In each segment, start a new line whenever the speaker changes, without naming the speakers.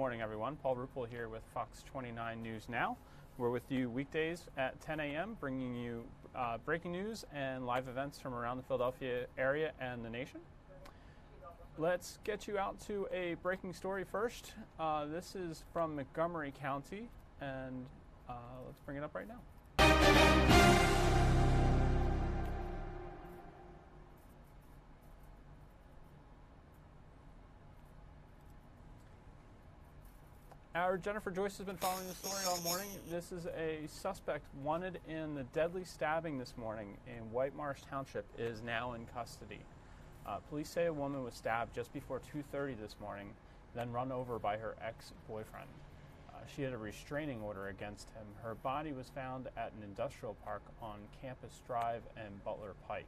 morning, everyone. Paul Ruppel here with Fox 29 News Now. We're with you weekdays at 10 a.m., bringing you breaking news and live events from around the Philadelphia area and the nation. Let's get you out to a breaking story first. This is from Montgomery County, and let's bring it up right now. Our Jennifer Joyce has been following the story all morning. This is a suspect wanted in the deadly stabbing this morning in White Marsh Township is now in custody. Police say a woman was stabbed just before 2:30 this morning, then run over by her ex-boyfriend. She had a restraining order against him. Her body was found at an industrial park on Campus Drive and Butler Pike.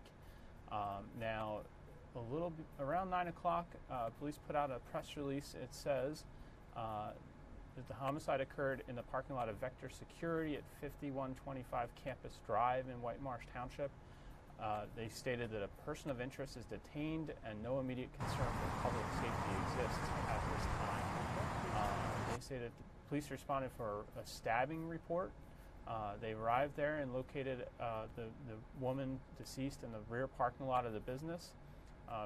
Now, around 9 o'clock, police put out a press release. It says that the homicide occurred in the parking lot of Vector Security at 5125 Campus Drive in White Marsh Township. They stated that a person of interest is detained and no immediate concern for public safety exists at this time. They say that the police responded for a stabbing report. They arrived there and located the woman deceased in the rear parking lot of the business.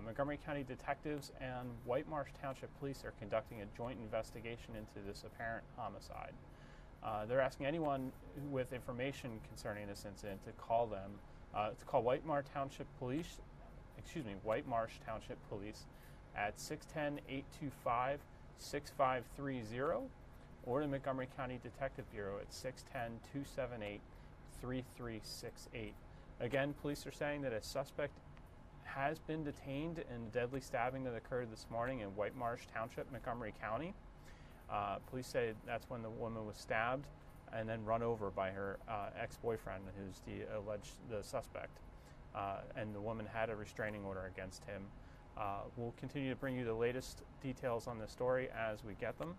Montgomery County detectives and White Marsh Township police are conducting a joint investigation into this apparent homicide. They're asking anyone with information concerning this incident to call them. To call White Marsh Township Police at 610-825-6530 or the Montgomery County Detective Bureau at 610-278-3368. Again, police are saying that a suspect has been detained in the deadly stabbing that occurred this morning in White Marsh Township, Montgomery County. Police say that's when the woman was stabbed and then run over by her ex-boyfriend, who's the suspect. And the woman had a restraining order against him. We'll continue to bring you the latest details on this story as we get them.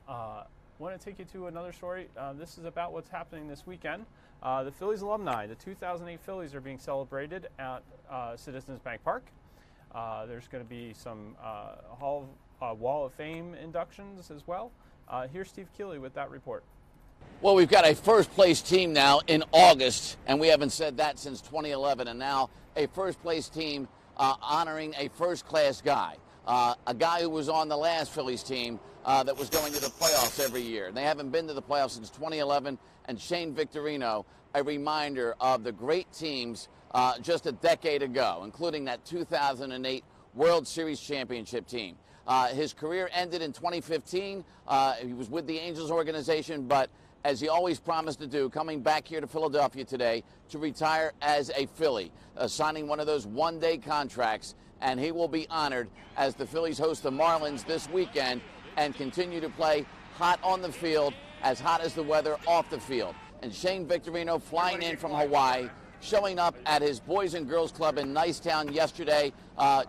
I want to take you to another story. This is about what's happening this weekend. The Phillies alumni, the 2008 Phillies, are being celebrated at Citizens Bank Park. There's going to be some Wall of Fame inductions as well. Here's Steve Keeley with that report.
Well, we've got a first-place team now in August, and we haven't said that since 2011, and now a first-place team honoring a first-class guy, a guy who was on the last Phillies team that was going to the playoffs every year. They haven't been to the playoffs since 2011, and Shane Victorino, a reminder of the great teams just a decade ago, including that 2008 World Series championship team. His career ended in 2015. He was with the Angels organization, but as he always promised to do, coming back here to Philadelphia today to retire as a Philly, signing one of those one-day contracts, and he will be honored as the Phillies host the Marlins this weekend and continue to play hot on the field, as hot as the weather off the field. And Shane Victorino flying in from Hawaii, showing up at his Boys and Girls Club in Nicetown yesterday,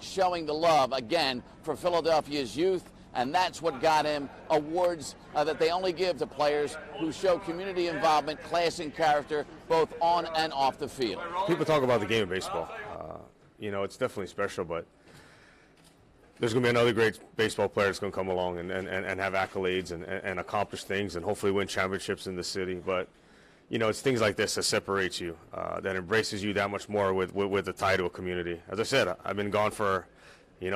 showing the love again for Philadelphia's youth. And that's what got him awards that they only give to players who show community involvement, class, and character, both on and off the field.
People talk about the game of baseball. It's definitely special, but there's going to be another great baseball player that's going to come along and have accolades and accomplish things and hopefully win championships in the city. But, it's things like this that separates you, that embraces you that much more with the tie to a community. As I said, I've been gone for,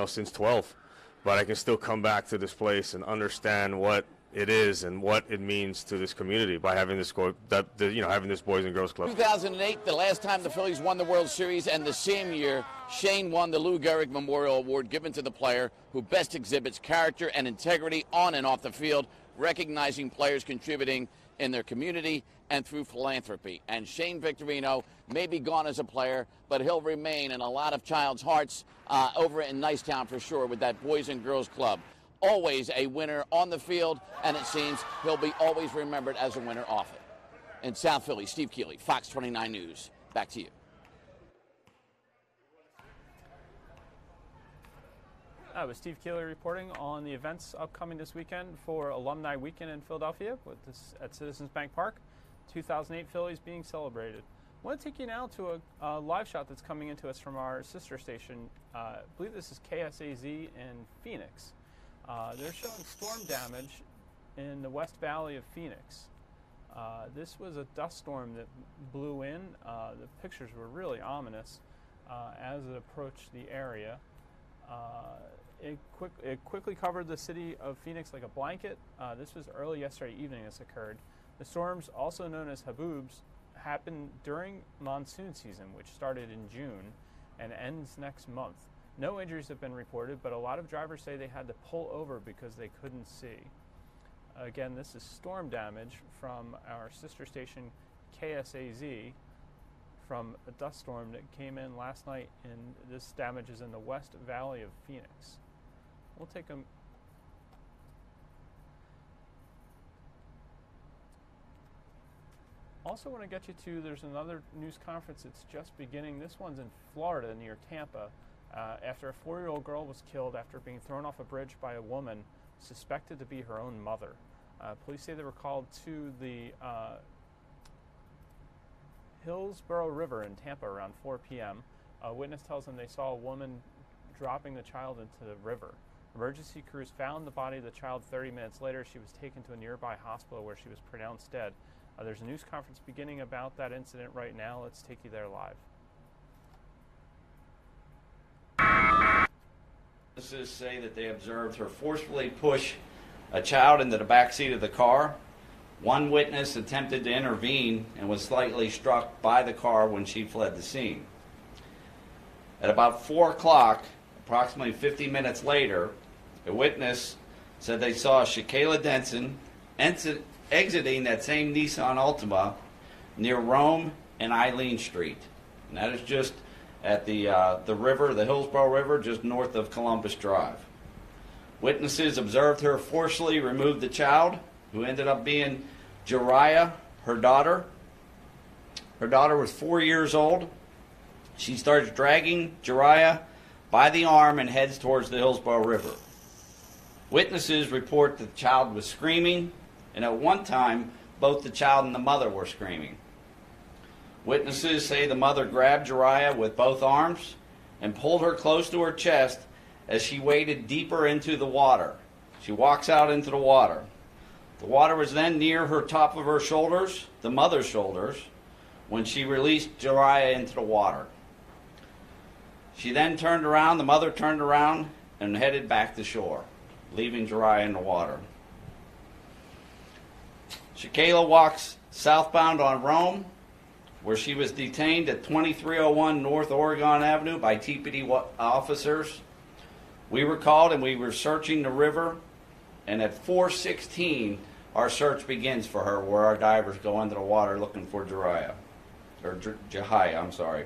since 12. But I can still come back to this place and understand what it is and what it means to this community by having this having this Boys and Girls Club.
2008, the last time the Phillies won the World Series, and the same year, Shane won the Lou Gehrig Memorial Award given to the player who best exhibits character and integrity on and off the field, recognizing players contributing in their community and through philanthropy. And Shane Victorino may be gone as a player, but he'll remain in a lot of child's hearts over in Nicetown for sure with that Boys and Girls Club. Always a winner on the field, and it seems he'll be always remembered as a winner off it. In South Philly, Steve Keeley, Fox 29 News. Back to you.
That was Steve Keeley reporting on the events upcoming this weekend for Alumni Weekend in Philadelphia at Citizens Bank Park. 2008 Phillies being celebrated. I want to take you now to a live shot that's coming into us from our sister station. I believe this is KSAZ in Phoenix. They're showing storm damage in the West Valley of Phoenix. This was a dust storm that blew in. The pictures were really ominous as it approached the area. It quickly covered the city of Phoenix like a blanket. This was early yesterday evening this occurred. The storms, also known as haboobs, happen during monsoon season, which started in June and ends next month. No injuries have been reported, but a lot of drivers say they had to pull over because they couldn't see. Again, this is storm damage from our sister station KSAZ from a dust storm that came in last night, and this damage is in the West Valley of Phoenix. We'll take them. Also want to get you to, there's another news conference that's just beginning. This one's in Florida near Tampa after a 4-year-old girl was killed after being thrown off a bridge by a woman suspected to be her own mother. Police say they were called to the Hillsborough River in Tampa around 4 p.m. A witness tells them they saw a woman dropping the child into the river. Emergency crews found the body of the child 30 minutes later. She was taken to a nearby hospital where she was pronounced dead. There's a news conference beginning about that incident right now. Let's take you there live.
Witnesses say that they observed her forcefully push a child into the back seat of the car. One witness attempted to intervene and was slightly struck by the car when she fled the scene. At about 4 o'clock, approximately 50 minutes later, a witness said they saw Shakayla Denson exiting that same Nissan Altima near Rome and Eileen Street. And that is just at the river, the Hillsborough River, just north of Columbus Drive. Witnesses observed her forcefully remove the child, who ended up being Jariah, her daughter. Her daughter was 4 years old. She starts dragging Jariah by the arm and heads towards the Hillsborough River. Witnesses report that the child was screaming, and at one time, both the child and the mother were screaming. Witnesses say the mother grabbed Jariah with both arms and pulled her close to her chest as she waded deeper into the water. She walks out into the water. The water was then near her top of her shoulders, the mother's shoulders, when she released Jariah into the water. She then turned around, the mother turned around and headed back to shore, leaving Jariah in the water. Shakayla walks southbound on Rome, where she was detained at 2301 North Oregon Avenue by TPD officers. We were called and we were searching the river, and at 4:16 our search begins for her, where our divers go into the water looking for Jariah, or Jahia, I'm sorry.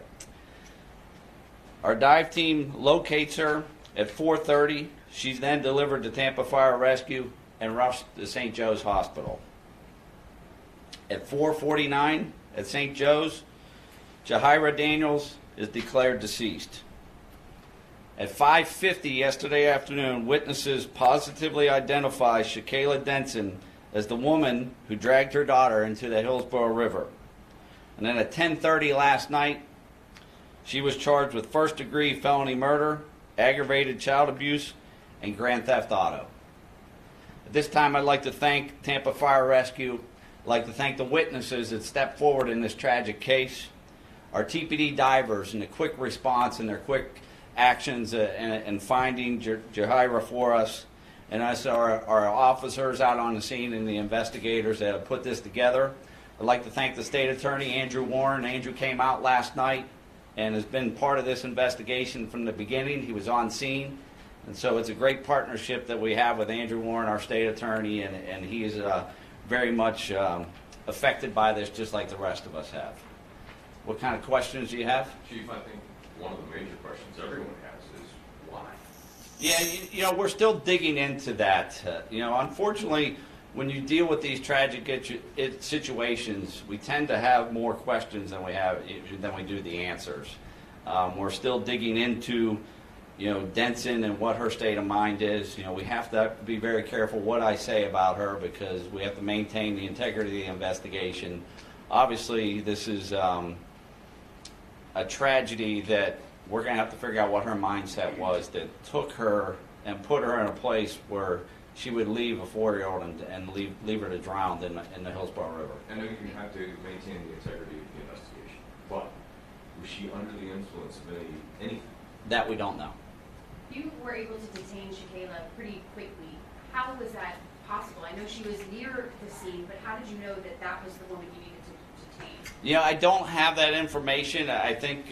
Our dive team locates her at 4:30. She's then delivered to Tampa Fire Rescue and rushed to St. Joe's Hospital. At 4:49 at St. Joe's, Jahira Daniels is declared deceased. At 5:50 yesterday afternoon, witnesses positively identified Shakayla Denson as the woman who dragged her daughter into the Hillsborough River. And then at 10:30 last night, she was charged with first-degree felony murder, aggravated child abuse, and grand theft auto. At this time, I'd like to thank Tampa Fire Rescue. I'd like to thank the witnesses that stepped forward in this tragic case, our TPD divers and the quick response and their quick actions in finding Jahira for us, and us, our officers out on the scene and the investigators that have put this together. I'd like to thank the state attorney, Andrew Warren. Andrew came out last night and has been part of this investigation from the beginning. He was on scene. And so it's a great partnership that we have with Andrew Warren, our state attorney, and he is very much affected by this just like the rest of us have. What kind of questions do you have?
Chief, I think one of the major questions everyone has is why?
Yeah, you know, we're still digging into that. Unfortunately, when you deal with these tragic situations, we tend to have more questions than we do the answers. We're still digging into, Denson and what her state of mind is. We have to be very careful what I say about her because we have to maintain the integrity of the investigation. Obviously, this is a tragedy that we're going to have to figure out what her mindset was that took her and put her in a place where she would leave a 4-year-old and leave her to drown in the Hillsborough River.
I know you have to maintain the integrity of the investigation, but was she under the influence of anything?
That we don't know.
You were able to detain Shakayla pretty quickly. How was that possible? I know she was near the scene, but how did you know that that was the woman you needed to detain?
Yeah, I don't have that information. I think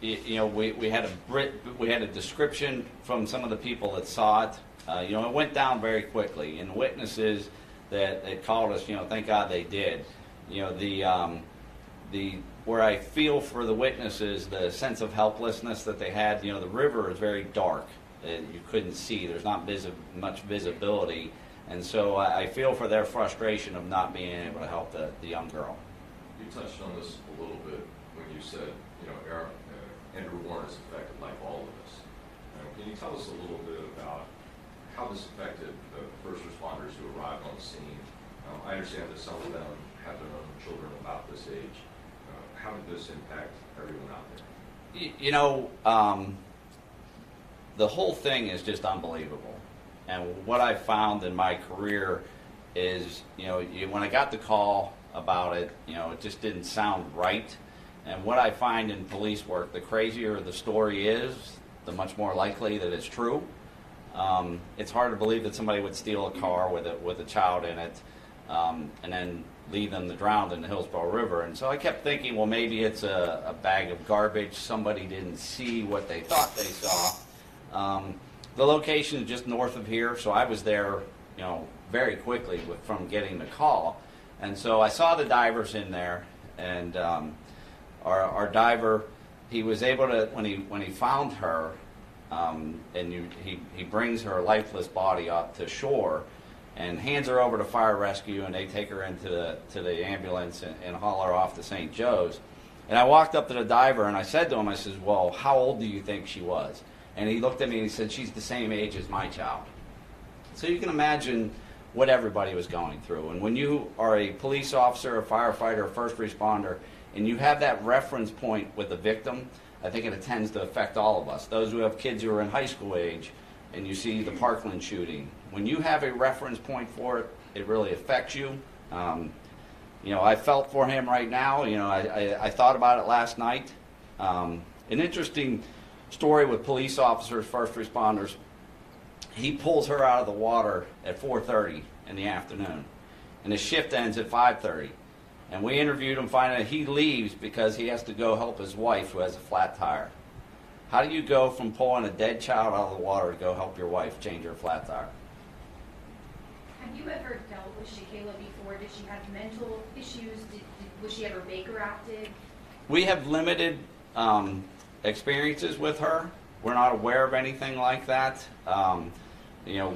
we had a description from some of the people that saw it. It went down very quickly, and witnesses that called us, thank God they did. Where I feel for the witnesses, the sense of helplessness that they had. The river is very dark; you couldn't see. There's not much visibility, and so I feel for their frustration of not being able to help the young girl.
You touched on this a little bit when you said, Andrew Warren has affected like all of us. Can you tell us a little bit about how this affected the first responders who arrived on the scene? I understand that some of them have their own children about this age. How did this impact everyone out there?
The whole thing is just unbelievable. And what I found in my career is, when I got the call about it, it just didn't sound right. And what I find in police work, the crazier the story is, the much more likely that it's true. It's hard to believe that somebody would steal a car with a child in it, and then leave them to drown in the Hillsborough River. And so I kept thinking, well, maybe it's a bag of garbage. Somebody didn't see what they thought they saw. The location is just north of here, so I was there, very quickly from getting the call. And so I saw the divers in there, and our diver, he was able to, when he found her, he brings her lifeless body up to shore and hands her over to fire rescue, and they take her into the ambulance and haul her off to St. Joe's. And I walked up to the diver and I said to him, I said, well, how old do you think she was? And he looked at me and he said, she's the same age as my child. So you can imagine what everybody was going through. And when you are a police officer, a firefighter, a first responder, and you have that reference point with the victim, I think it tends to affect all of us. Those who have kids who are in high school age, and you see the Parkland shooting, when you have a reference point for it, it really affects you. I felt for him right now. I thought about it last night. An interesting story with police officers, first responders. He pulls her out of the water at 4:30 in the afternoon, and his shift ends at 5:30. And we interviewed him, finding out he leaves because he has to go help his wife who has a flat tire. How do you go from pulling a dead child out of the water to go help your wife change her flat tire?
Have you ever dealt with Shakayla before? Did she have mental issues? Was she ever Baker active?
We have limited experiences with her. We're not aware of anything like that.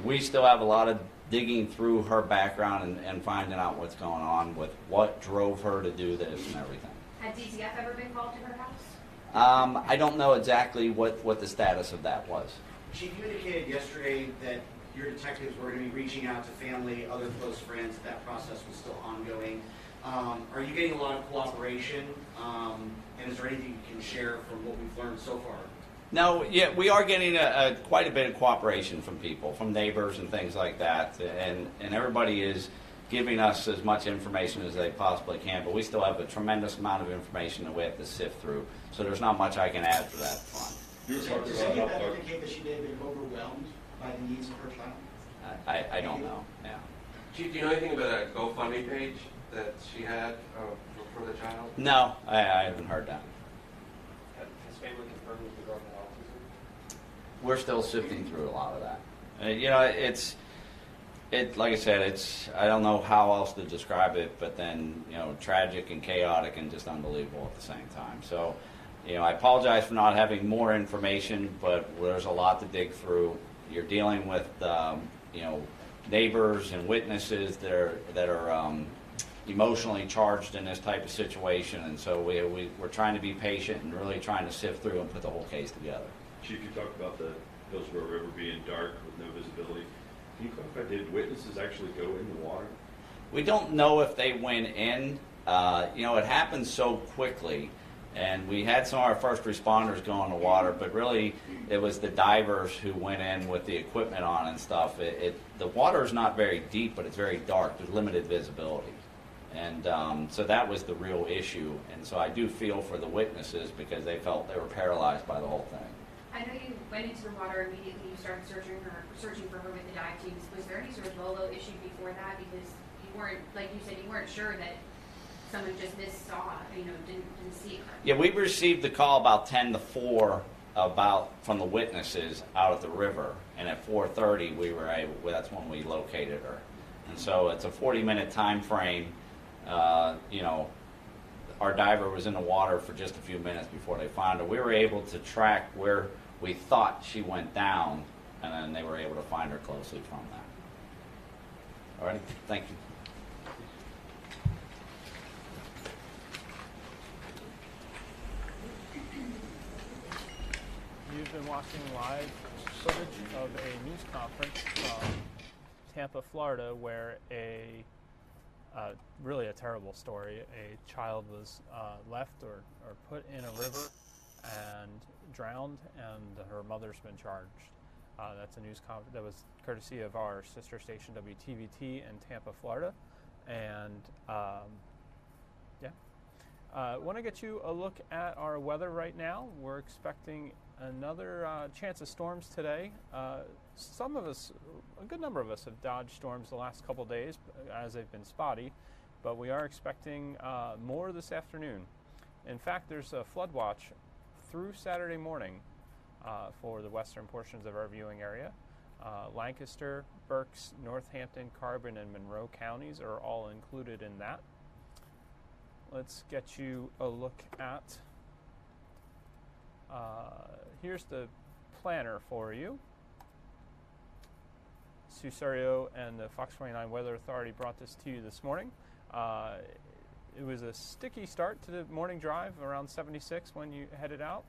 We still have a lot of digging through her background and finding out what's going on with what drove her to do this and everything.
Had DTF ever been called to her house?
I don't know exactly what the status of that was.
Chief, you indicated yesterday that your detectives were going to be reaching out to family, other close friends. That process was still ongoing. Are you getting a lot of cooperation? And is there anything you can share from what we've learned so far?
No, yeah, we are getting quite a bit of cooperation from people, from neighbors and things like that, and everybody is giving us as much information as they possibly can, but we still have a tremendous amount of information that we have to sift through, so there's not much I can add for that front.
Does any of that indicate that she may have been overwhelmed by the needs of her child?
I don't know, yeah.
Chief, do you know anything about a GoFundMe page that she had for the child?
No, I haven't heard that.
Has family confirmed with the drug and autism?
We're still sifting through a lot of that. Like I said, I don't know how else to describe it, but then, tragic and chaotic and just unbelievable at the same time. So, I apologize for not having more information, but there's a lot to dig through. You're dealing with, neighbors and witnesses that are emotionally charged in this type of situation, and so we're trying to be patient and really trying to sift through and put the whole case together.
Chief, you talked about the Hillsborough River being dark with no visibility. Can you clarify, did witnesses actually go in the water?
We don't know if they went in. It happened so quickly And we had some of our first responders go in the water, but really it was the divers who went in with the equipment on and stuff. The water is not very deep, but it's very dark. There's limited visibility. And so that was the real issue. And so I do feel for the witnesses because they felt they were paralyzed by the whole thing.
I know you went into the water immediately. You started searching for her with the dive teams. Was there any sort of Lolo issue before that? Because you weren't, like you said, you weren't sure that someone just didn't see her.
Yeah, we received the call about 10 to 4 from the witnesses out at the river, and at 4:30 that's when we located her. And so it's a 40-minute time frame. Our diver was in the water for just a few minutes before they found her. We were able to track where we thought she went down, and then they were able to find her closely from that. All right, thank you.
You've been watching live footage of a news conference from Tampa, Florida, where really a terrible story. A child was left or put in a river and drowned, and her mother's been charged. That's a news conference that was courtesy of our sister station WTVT in Tampa, Florida, and I want to get you a look at our weather right now. We're expecting another chance of storms today. Some of us, a good number of us, have dodged storms the last couple days as they've been spotty, but we are expecting more this afternoon. In fact, there's a flood watch through Saturday morning for the western portions of our viewing area. Lancaster, Berks, Northampton, Carbon, and Monroe counties are all included in that. Let's get you a look at, here's the planner for you. Sue Serio and the Fox 29 Weather Authority brought this to you this morning. It was a sticky start to the morning drive, around 76 when you headed out,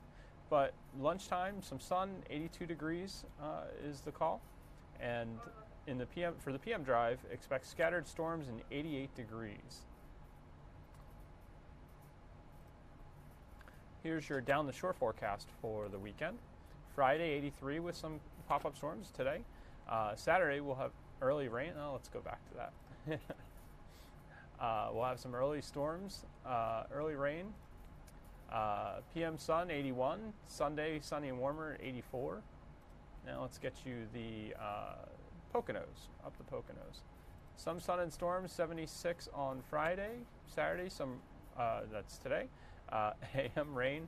but lunchtime, some sun, 82 degrees is the call, and for the PM drive, expect scattered storms and 88 degrees. Here's your down the shore forecast for the weekend. Friday, 83 with some pop-up storms today. Saturday, we'll have early rain. Oh, let's go back to that. We'll have some early storms, early rain. PM sun, 81. Sunday, sunny and warmer, 84. Now let's get you the Poconos, up the Poconos. Some sun and storms, 76 on Friday. Saturday, that's today. AM rain,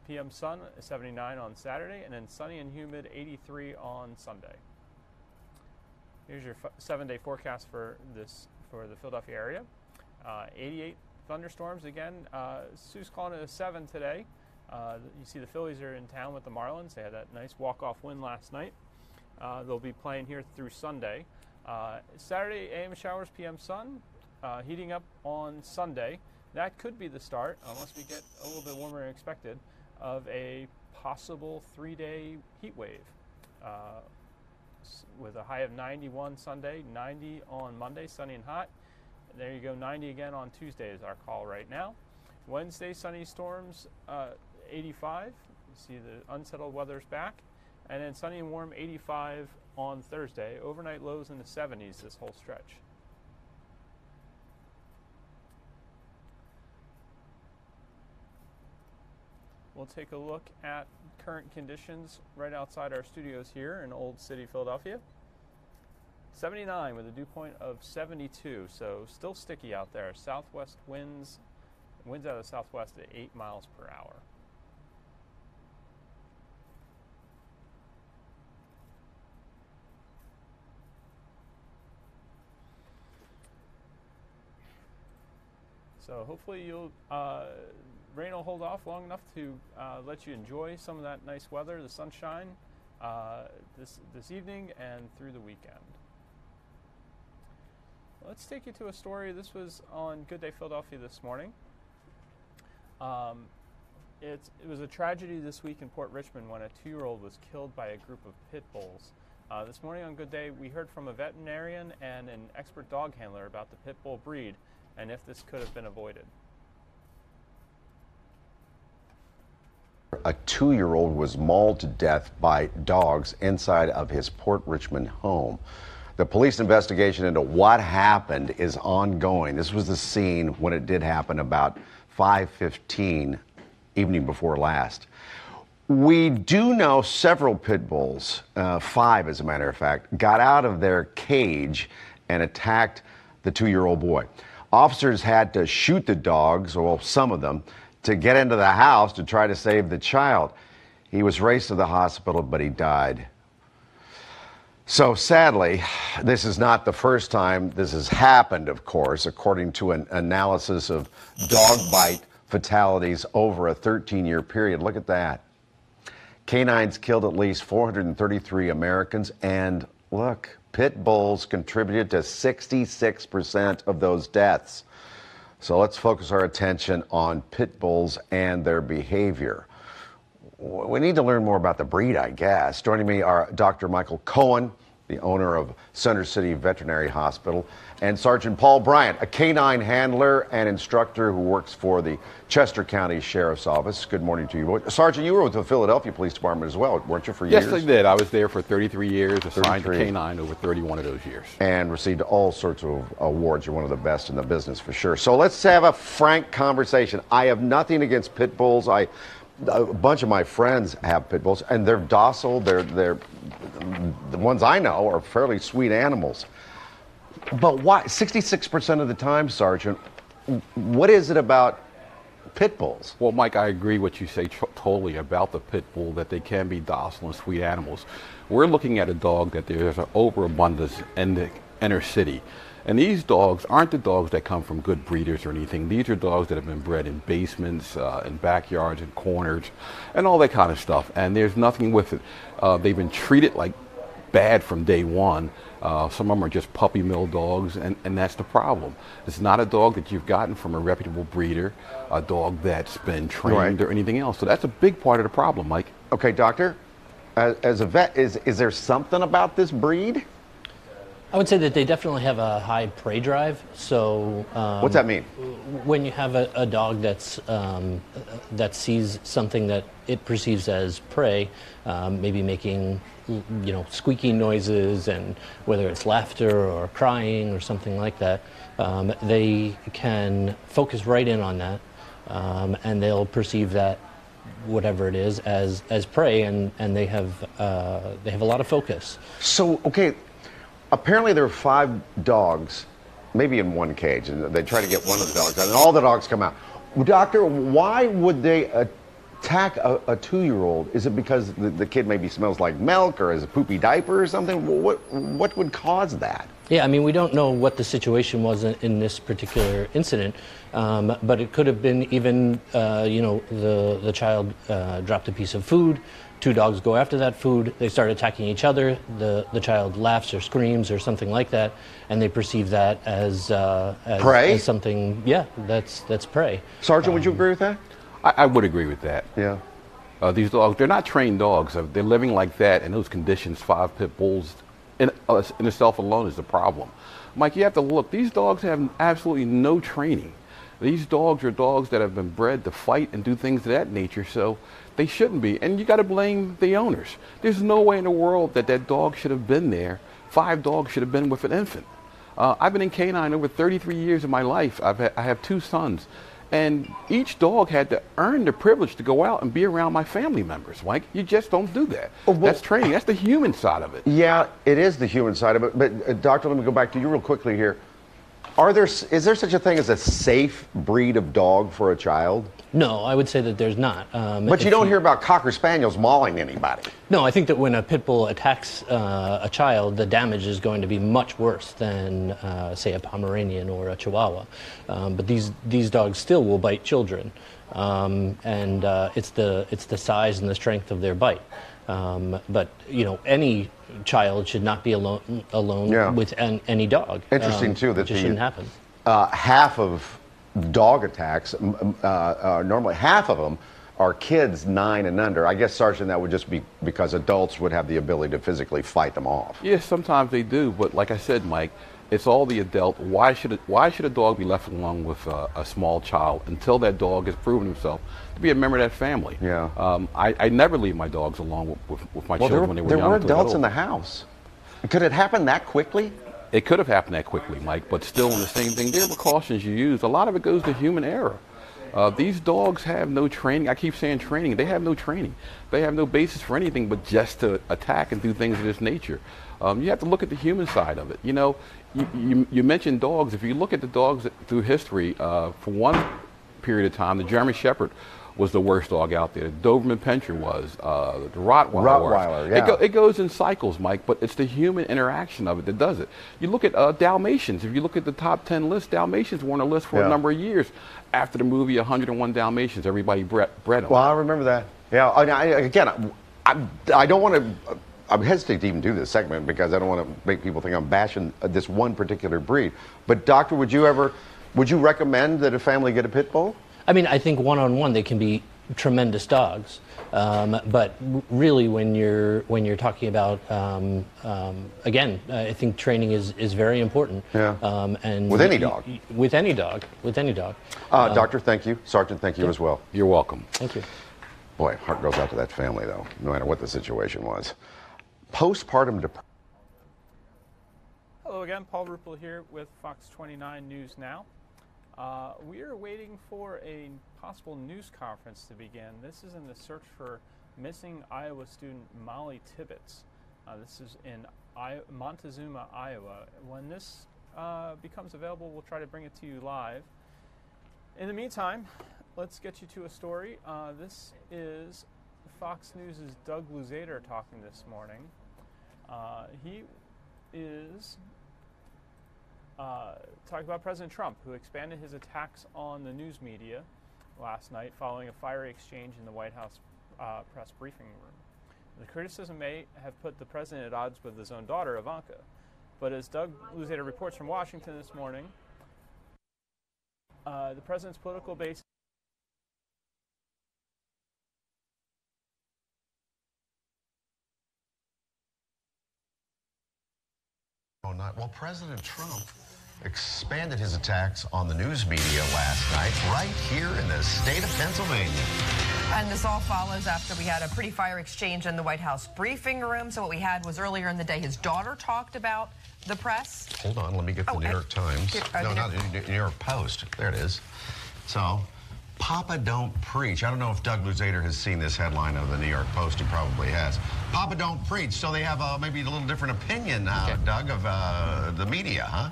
PM sun, 79 on Saturday, and then sunny and humid, 83 on Sunday. Here's your 7-day forecast for the Philadelphia area. 88 thunderstorms again. Sue's calling it a 7 today. You see the Phillies are in town with the Marlins. They had that nice walk-off win last night. They'll be playing here through Sunday. Saturday, AM showers, PM sun. Heating up on Sunday. That could be the start, unless we get a little bit warmer than expected, of a possible 3-day heat wave. With a high of 91 Sunday, 90 on Monday, sunny and hot. There you go, 90 again on Tuesday is our call right now. Wednesday, sunny storms, 85. You see the unsettled weather's back. And then sunny and warm, 85 on Thursday. Overnight lows in the 70s this whole stretch. We'll take a look at current conditions right outside our studios here in Old City, Philadelphia. 79 with a dew point of 72, so still sticky out there. Southwest winds out of the southwest at 8 miles per hour. So hopefully rain will hold off long enough to let you enjoy some of that nice weather, the sunshine, this evening and through the weekend. Let's take you to a story. This was on Good Day Philadelphia this morning. It was a tragedy this week in Port Richmond when a 2-year-old was killed by a group of pit bulls. This morning on Good Day, we heard from a veterinarian and an expert dog handler about the pit bull breed and if this could have been avoided.
A 2-year-old was mauled to death by dogs inside of his Port Richmond home. The police investigation into what happened is ongoing. This was the scene when it did happen about 5:15 evening before last. We do know several pit bulls, 5 as a matter of fact, got out of their cage and attacked the 2-year-old boy. Officers had to shoot the dogs, or some of them, to get into the house to try to save the child. He was raced to the hospital, but he died. So sadly, this is not the first time this has happened, of course, according to an analysis of dog bite fatalities over a 13-year period. Look at that. Canines killed at least 433 Americans, and look, pit bulls contributed to 66% of those deaths. So let's focus our attention on pit bulls and their behavior. We need to learn more about the breed, I guess. Joining me are Dr. Michael Cohen, the owner of Center City Veterinary Hospital, and Sergeant Paul Bryant, a canine handler and instructor who works for the Chester County Sheriff's Office. Good morning to you. Sergeant, you were with the Philadelphia Police Department as well, weren't you, for years?
Yes, I did. I was there for 33 years, assigned to canine over 31 of those years.
And received all sorts of awards. You're one of the best in the business for sure. So let's have a frank conversation. I have nothing against pit bulls. A bunch of my friends have pit bulls, and they're docile. They're the ones I know are fairly sweet animals. But why 66% of the time, Sergeant, what is it about pit bulls?
Well, Mike, I agree what you say totally about the pit bull, that they can be docile and sweet animals. We're looking at a dog that there's an overabundance in the inner city. And these dogs aren't the dogs that come from good breeders or anything. These are dogs that have been bred in basements, in backyards, in corners, and all that kind of stuff. And there's nothing with it. They've been treated like bad from day one. Some of them are just puppy mill dogs, and that's the problem. It's not a dog that you've gotten from a reputable breeder, a dog that's been trained or anything else. So that's a big part of the problem, Mike.
Okay, doctor, as a vet, is there something about this breed?
I would say that they definitely have a high prey drive. So
what's that mean?
When you have a dog that's that sees something that it perceives as prey, maybe making squeaking noises, and whether it's laughter or crying or something like that, they can focus right in on that, and they'll perceive that whatever it is as prey, and they have a lot of focus.
So okay. Apparently there are 5 dogs, maybe in one cage, and they try to get one of the dogs out, and all the dogs come out. Doctor, why would they attack a 2-year-old? Is it because the kid maybe smells like milk, or is a poopy diaper or something? What would cause that?
Yeah, I mean, we don't know what the situation was in this particular incident, but it could have been even, the child dropped a piece of food. 2 dogs go after that food, they start attacking each other, the child laughs or screams or something like that, and they perceive that as
prey?
As something, yeah, that's prey.
Sergeant, would you agree with that?
I would agree with that.
Yeah.
These dogs, they're not trained dogs. They're living like that in those conditions. 5 pit bulls in itself alone is the problem. Mike, you have to look. These dogs have absolutely no training. These dogs are dogs that have been bred to fight and do things of that nature, so they shouldn't be. And you got to blame the owners. There's no way in the world that dog should have been there. 5 dogs should have been with an infant. I've been in canine over 33 years of my life. I have 2 sons. And each dog had to earn the privilege to go out and be around my family members, Mike. You just don't do that. Well, that's training. That's the human side of it.
Yeah, it is the human side of it. But, Doctor, let me go back to you real quickly here. Is there such a thing as a safe breed of dog for a child?
No, I would say that there's not.
But you don't hear about Cocker Spaniels mauling anybody.
No, I think that when a pit bull attacks a child, the damage is going to be much worse than, say, a Pomeranian or a Chihuahua. But these dogs still will bite children, and it's the size and the strength of their bite. But any child should not be alone with any dog.
Interesting too that
it shouldn't happen.
Half of dog attacks, normally half of them are kids 9 and under. I guess, Sergeant, that would just be because adults would have the ability to physically fight them off.
Yes, sometimes they do, but like I said, Mike, It's all the adult. Why should a dog be left alone with a small child until that dog has proven himself to be a member of that family?
Yeah.
I never leave my dogs alone with my children when they were young.
There were adults in the house. Could it happen that quickly?
It could have happened that quickly, Mike, but still in the same thing. There are precautions you use. A lot of it goes to human error. These dogs have no training. I keep saying training. They have no training. They have no basis for anything but just to attack and do things of this nature. You have to look at the human side of it. You know, you mentioned dogs. If you look at the dogs through history, for one period of time, the German Shepherd was the worst dog out there. The Doberman Pinscher was. The Rottweiler.
Yeah.
It goes in cycles, Mike, but it's the human interaction of it that does it. You look at Dalmatians. If you look at the top 10 list, Dalmatians were on a list for a number of years. After the movie 101 Dalmatians, everybody bred them.
Well, I remember that. Yeah. I don't want to. I'm hesitant to even do this segment because I don't want to make people think I'm bashing this one particular breed. But doctor, would you recommend that a family get a pit bull?
I mean, I think one-on-one they can be tremendous dogs, but really when you're talking about again, I think training is very important.
Yeah.
And
with any dog.
With any dog.
Doctor, thank you. Sergeant, thank you as well.
You're welcome.
Thank you.
Boy, heart goes out to that family though, no matter what the situation was. Postpartum depression.
Hello again, Paul Ruppel here with Fox 29 News Now. We are waiting for a possible news conference to begin. This is in the search for missing Iowa student Molly Tibbetts. This is in Montezuma, Iowa. When this becomes available, we'll try to bring it to you live. In the meantime, let's get you to a story. This is Fox News' Doug Luzader talking this morning. He is talking about President Trump, who expanded his attacks on the news media last night following a fiery exchange in the White House press briefing room. The criticism may have put the president at odds with his own daughter, Ivanka. But as Doug Luzader reports from Washington this morning, the president's political base
Well, President Trump expanded his attacks on the news media last night, right here in the state of Pennsylvania.
And this all follows after we had a pretty fire exchange in the White House briefing room. So what we had was earlier in the day, his daughter talked about the press.
Hold on, let me get the New York Times. No, not the New York Post. There it is. So, Papa Don't Preach. I don't know if Doug Luzader has seen this headline of the New York Post. He probably has. Papa Don't Preach. So they have maybe a little different opinion, Doug, of the media, huh?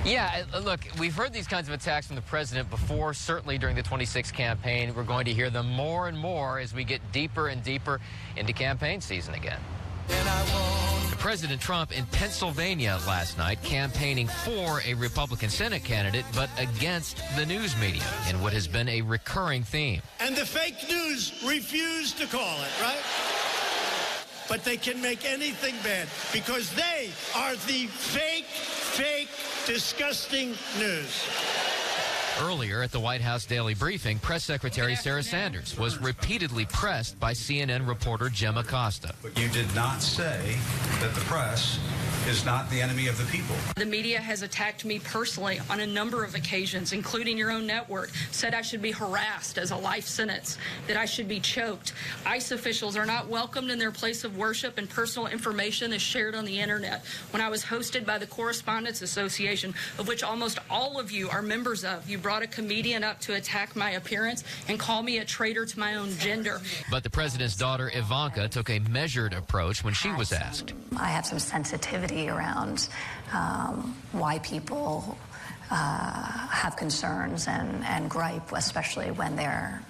Yeah, look, we've heard these kinds of attacks from the president before, certainly during the 26 campaign. We're going to hear them more and more as we get deeper and deeper into campaign season again. President Trump in Pennsylvania last night campaigning for a Republican Senate candidate, but against the news media in what has been a recurring theme.
And the fake news refuse to call it, right? But they can make anything bad because they are the fake, disgusting news.
Earlier at the White House daily briefing, Press Secretary Sarah Sanders was repeatedly pressed by CNN reporter Jim Acosta.
You did not say that the press is not the enemy of the people.
The media has attacked me personally on a number of occasions, including your own network, said I should be harassed as a life sentence, that I should be choked. ICE officials are not welcomed in their place of worship, and personal information is shared on the internet. When I was hosted by the Correspondents Association, of which almost all of you are members of, you brought a comedian up to attack my appearance and call me a traitor to my own gender.
But the president's daughter, Ivanka, took a measured approach when she was asked.
I have some sensitivity around why people have concerns and gripe, especially when they're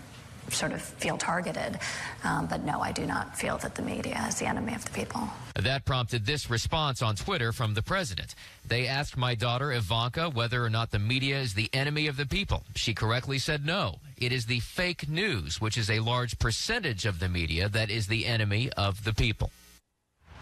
sort of feel targeted. But no, I do not feel that the media is the enemy of the people.
That prompted this response on Twitter from the president. They asked my daughter Ivanka whether or not the media is the enemy of the people. She correctly said no. It is the fake news, which is a large percentage of the media, that is the enemy of the people.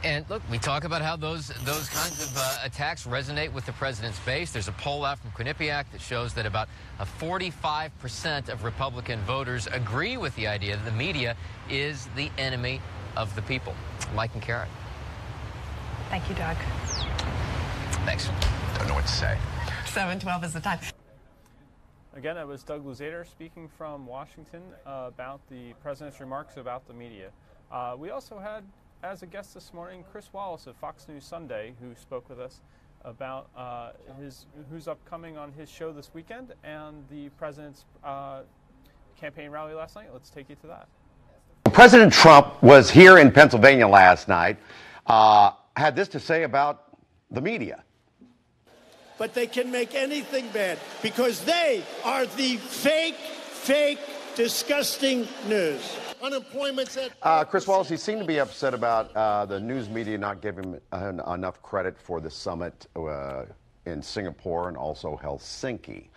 And look, we talk about how those kinds of attacks resonate with the president's base. There's a poll out from Quinnipiac that shows that about 45% of Republican voters agree with the idea that the media is the enemy of the people. Mike and Karen.
Thank you, Doug.
Thanks. Don't know what to say.
7:12 is the time.
Again, it was Doug Luzader speaking from Washington about the president's remarks about the media. We also had, as a guest this morning, Chris Wallace of Fox News Sunday, who spoke with us about who's upcoming on his show this weekend and the president's campaign rally last night. Let's take you to that.
President Trump was here in Pennsylvania last night, had this to say about the media.
But they can make anything bad because they are the fake, disgusting news. Unemployment's at...
Chris Wallace, he seemed to be upset about the news media not giving him enough credit for the summit in Singapore and also Helsinki.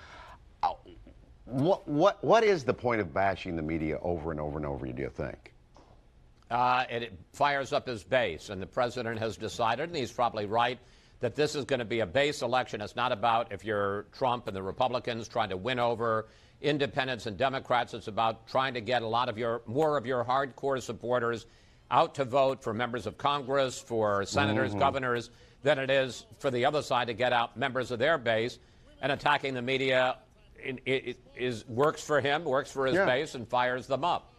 What is the point of bashing the media over and over and over, do you think?
It fires up his base, and the president has decided, and he's probably right, that this is going to be a base election. It's not about if you're Trump and the Republicans trying to win over independents and Democrats. It's about trying to get more of your hardcore supporters out to vote for members of Congress, for senators, governors, than it is for the other side to get out members of their base. And attacking the media works for him, works for his base, and fires them up.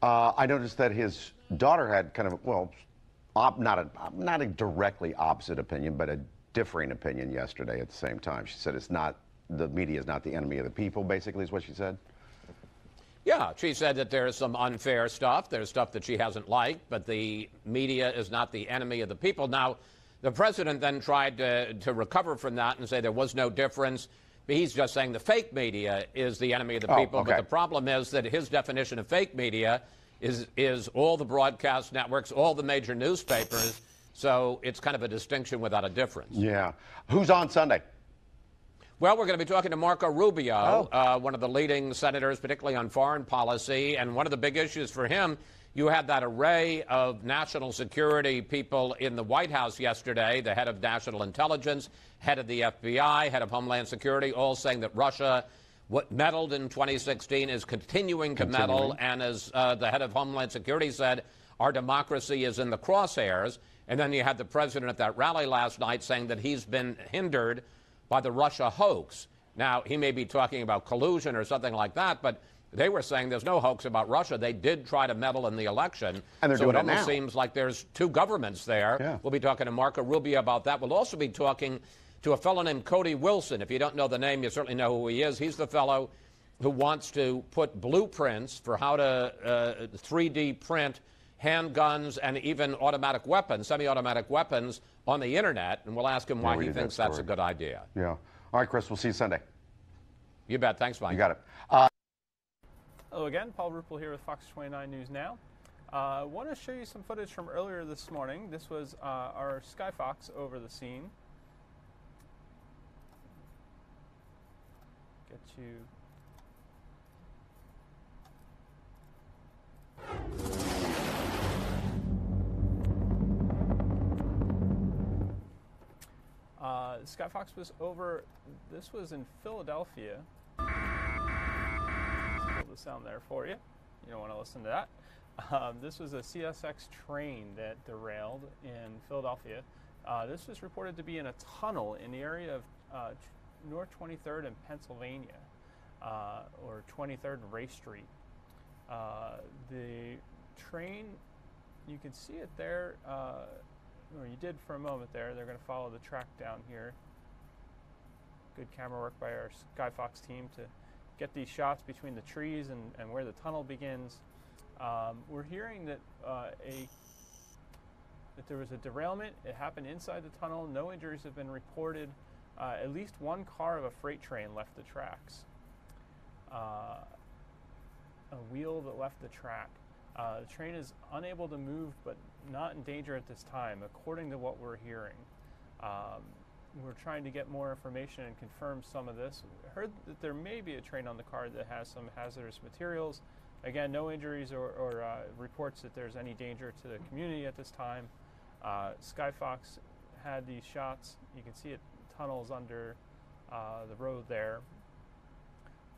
I noticed that his daughter had kind of, well, not a directly opposite opinion, but a differing opinion yesterday at the same time. She said the media is not the enemy of the people, basically, is what she said.
Yeah, she said that there's some unfair stuff. There's stuff that she hasn't liked, but the media is not the enemy of the people. Now, the president then tried to recover from that and say there was no difference. But he's just saying the fake media is the enemy of the people.
Okay.
But the problem is that his definition of fake media is all the broadcast networks, all the major newspapers. So it's kind of a distinction without a difference.
Yeah. Who's on Sunday?
Well, we're going to be talking to Marco Rubio, one of the leading senators, particularly on foreign policy. And one of the big issues for him, you had that array of national security people in the White House yesterday, the head of national intelligence, head of the FBI, head of Homeland Security, all saying that Russia meddled in 2016, is continuing to meddle, and as the head of Homeland Security said, our democracy is in the crosshairs. And then you had the president at that rally last night saying that he's been hindered by the Russia hoax. Now, he may be talking about collusion or something like that, but they were saying there's no hoax about Russia. They did try to meddle in the election.
And they're
so
doing
it
it now.
almost seems like there's two governments there.
Yeah.
We'll be talking to Marco Rubio about that. We'll also be talking to a fellow named Cody Wilson. If you don't know the name, you certainly know who he is. He's the fellow who wants to put blueprints for how to 3D print handguns and even automatic weapons, semi-automatic weapons on the internet. And we'll ask him why he thinks that's a good idea.
Yeah. All right, Chris, we'll see you Sunday.
You bet. Thanks, Mike.
You got it.
Hello again, Paul Ruppel here with Fox 29 News Now. I want to show you some footage from earlier this morning. This was our Sky Fox over the scene. Get you... Sky Fox was over, this was in Philadelphia. Let's pull the sound there for you. You don't want to listen to that. This was a CSX train that derailed in Philadelphia. This was reported to be in a tunnel in the area of North 23rd and Pennsylvania, or 23rd and Ray Street. The train, you can see it there, or you did for a moment there. They're going to follow the track down here. Good camera work by our Sky Fox team to get these shots between the trees and where the tunnel begins. We're hearing that that there was a derailment. It happened inside the tunnel. No injuries have been reported. At least one car of a freight train left the tracks. A wheel that left the track. The train is unable to move, but not in danger at this time, according to what we're hearing. We're trying to get more information and confirm some of this. We heard that there may be a train on the car that has some hazardous materials. Again, no injuries or reports that there's any danger to the community at this time. Sky Fox had these shots. You can see it tunnels under the road there.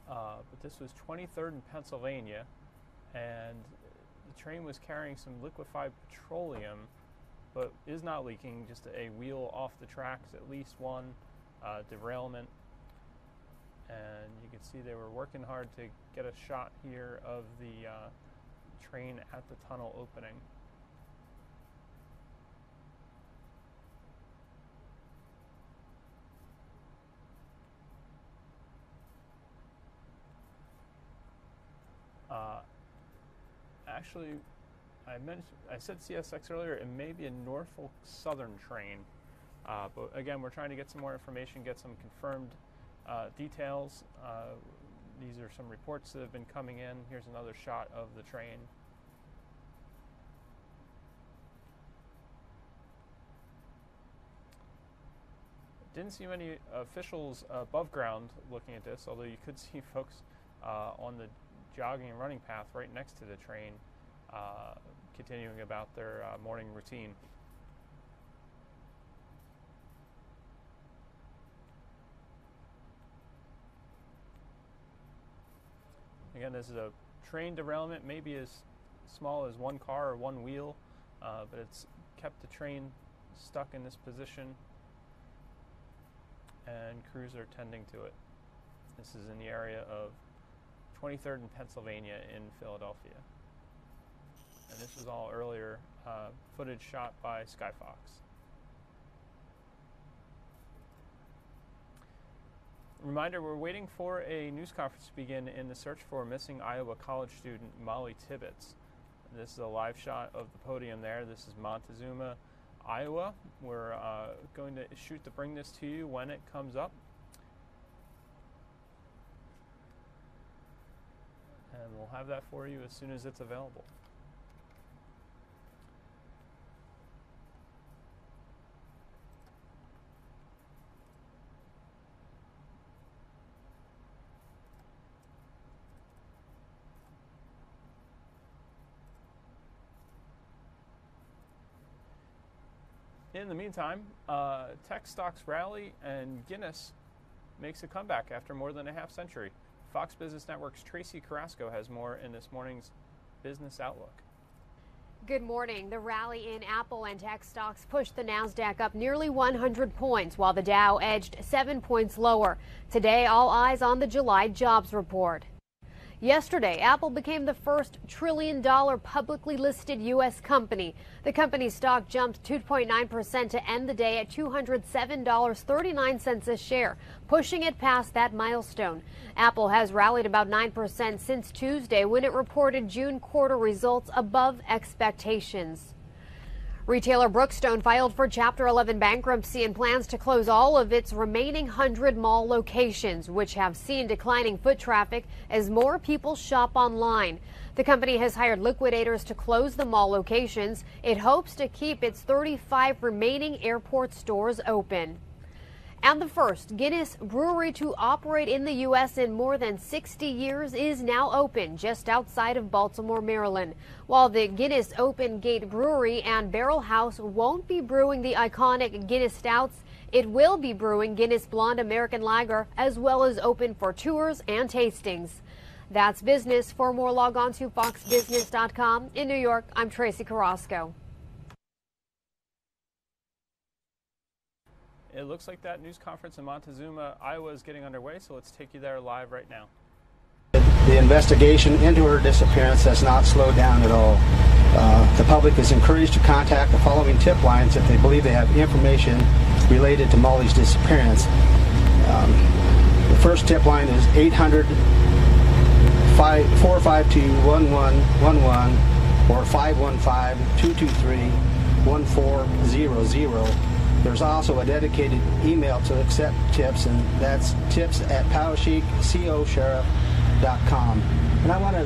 But this was 23rd and Pennsylvania, and the train was carrying some liquefied petroleum but is not leaking, just a wheel off the tracks, at least one derailment. And you can see they were working hard to get a shot here of the train at the tunnel opening. Actually, I said CSX earlier. It may be a Norfolk Southern train, but again, we're trying to get some more information, get some confirmed details. These are some reports that have been coming in. Here's another shot of the train. Didn't see many officials above ground looking at this, although you could see folks on the jogging and running path right next to the train continuing about their morning routine. Again, this is a train derailment, maybe as small as one car or one wheel, but it's kept the train stuck in this position, and crews are tending to it. This is in the area of 23rd and Pennsylvania in Philadelphia. And this was all earlier footage shot by Skyfox. Reminder, we're waiting for a news conference to begin in the search for missing Iowa college student Molly Tibbetts. This is a live shot of the podium there. This is Montezuma, Iowa. We're going to shoot to bring this to you when it comes up. And we'll have that for you as soon as it's available. In the meantime, tech stocks rally and Guinness makes a comeback after more than a half century. Fox Business Network's Tracy Carrasco has more in this morning's Business Outlook.
Good morning. The rally in Apple and tech stocks pushed the Nasdaq up nearly 100 points, while the Dow edged 7 points lower. Today, all eyes on the July jobs report. Yesterday, Apple became the first trillion-dollar publicly listed U.S. company. The company's stock jumped 2.9% to end the day at $207.39 a share, pushing it past that milestone. Apple has rallied about 9% since Tuesday, when it reported June quarter results above expectations. Retailer Brookstone filed for Chapter 11 bankruptcy and plans to close all of its remaining 100 mall locations, which have seen declining foot traffic as more people shop online. The company has hired liquidators to close the mall locations. It hopes to keep its 35 remaining airport stores open. And the first Guinness brewery to operate in the U.S. in more than 60 years is now open just outside of Baltimore, Maryland. While the Guinness Open Gate Brewery and Barrel House won't be brewing the iconic Guinness Stouts, it will be brewing Guinness Blonde American Lager, as well as open for tours and tastings. That's business. For more, log on to foxbusiness.com. In New York, I'm Tracy Carrasco.
It looks like that news conference in Montezuma, Iowa is getting underway, so let's take you there live right now.
The investigation into her disappearance has not slowed down at all. The public is encouraged to contact the following tip lines if they believe they have information related to Molly's disappearance. The first tip line is 800-452-1111 or 515-223-1400. There's also a dedicated email to accept tips, and that's tips@powashik.com. And I want to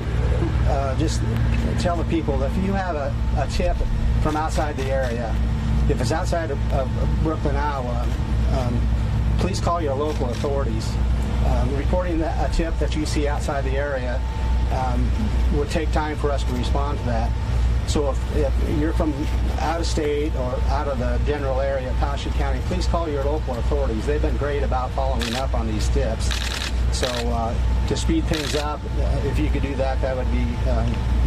just tell the people that if you have a tip from outside the area, if it's outside of Brooklyn, Iowa, please call your local authorities. Reporting a tip that you see outside the area would take time for us to respond to that. So if you're from out of state or out of the general area of Powashik County, please call your local authorities. They've been great about following up on these tips. So to speed things up, if you could do that, that would be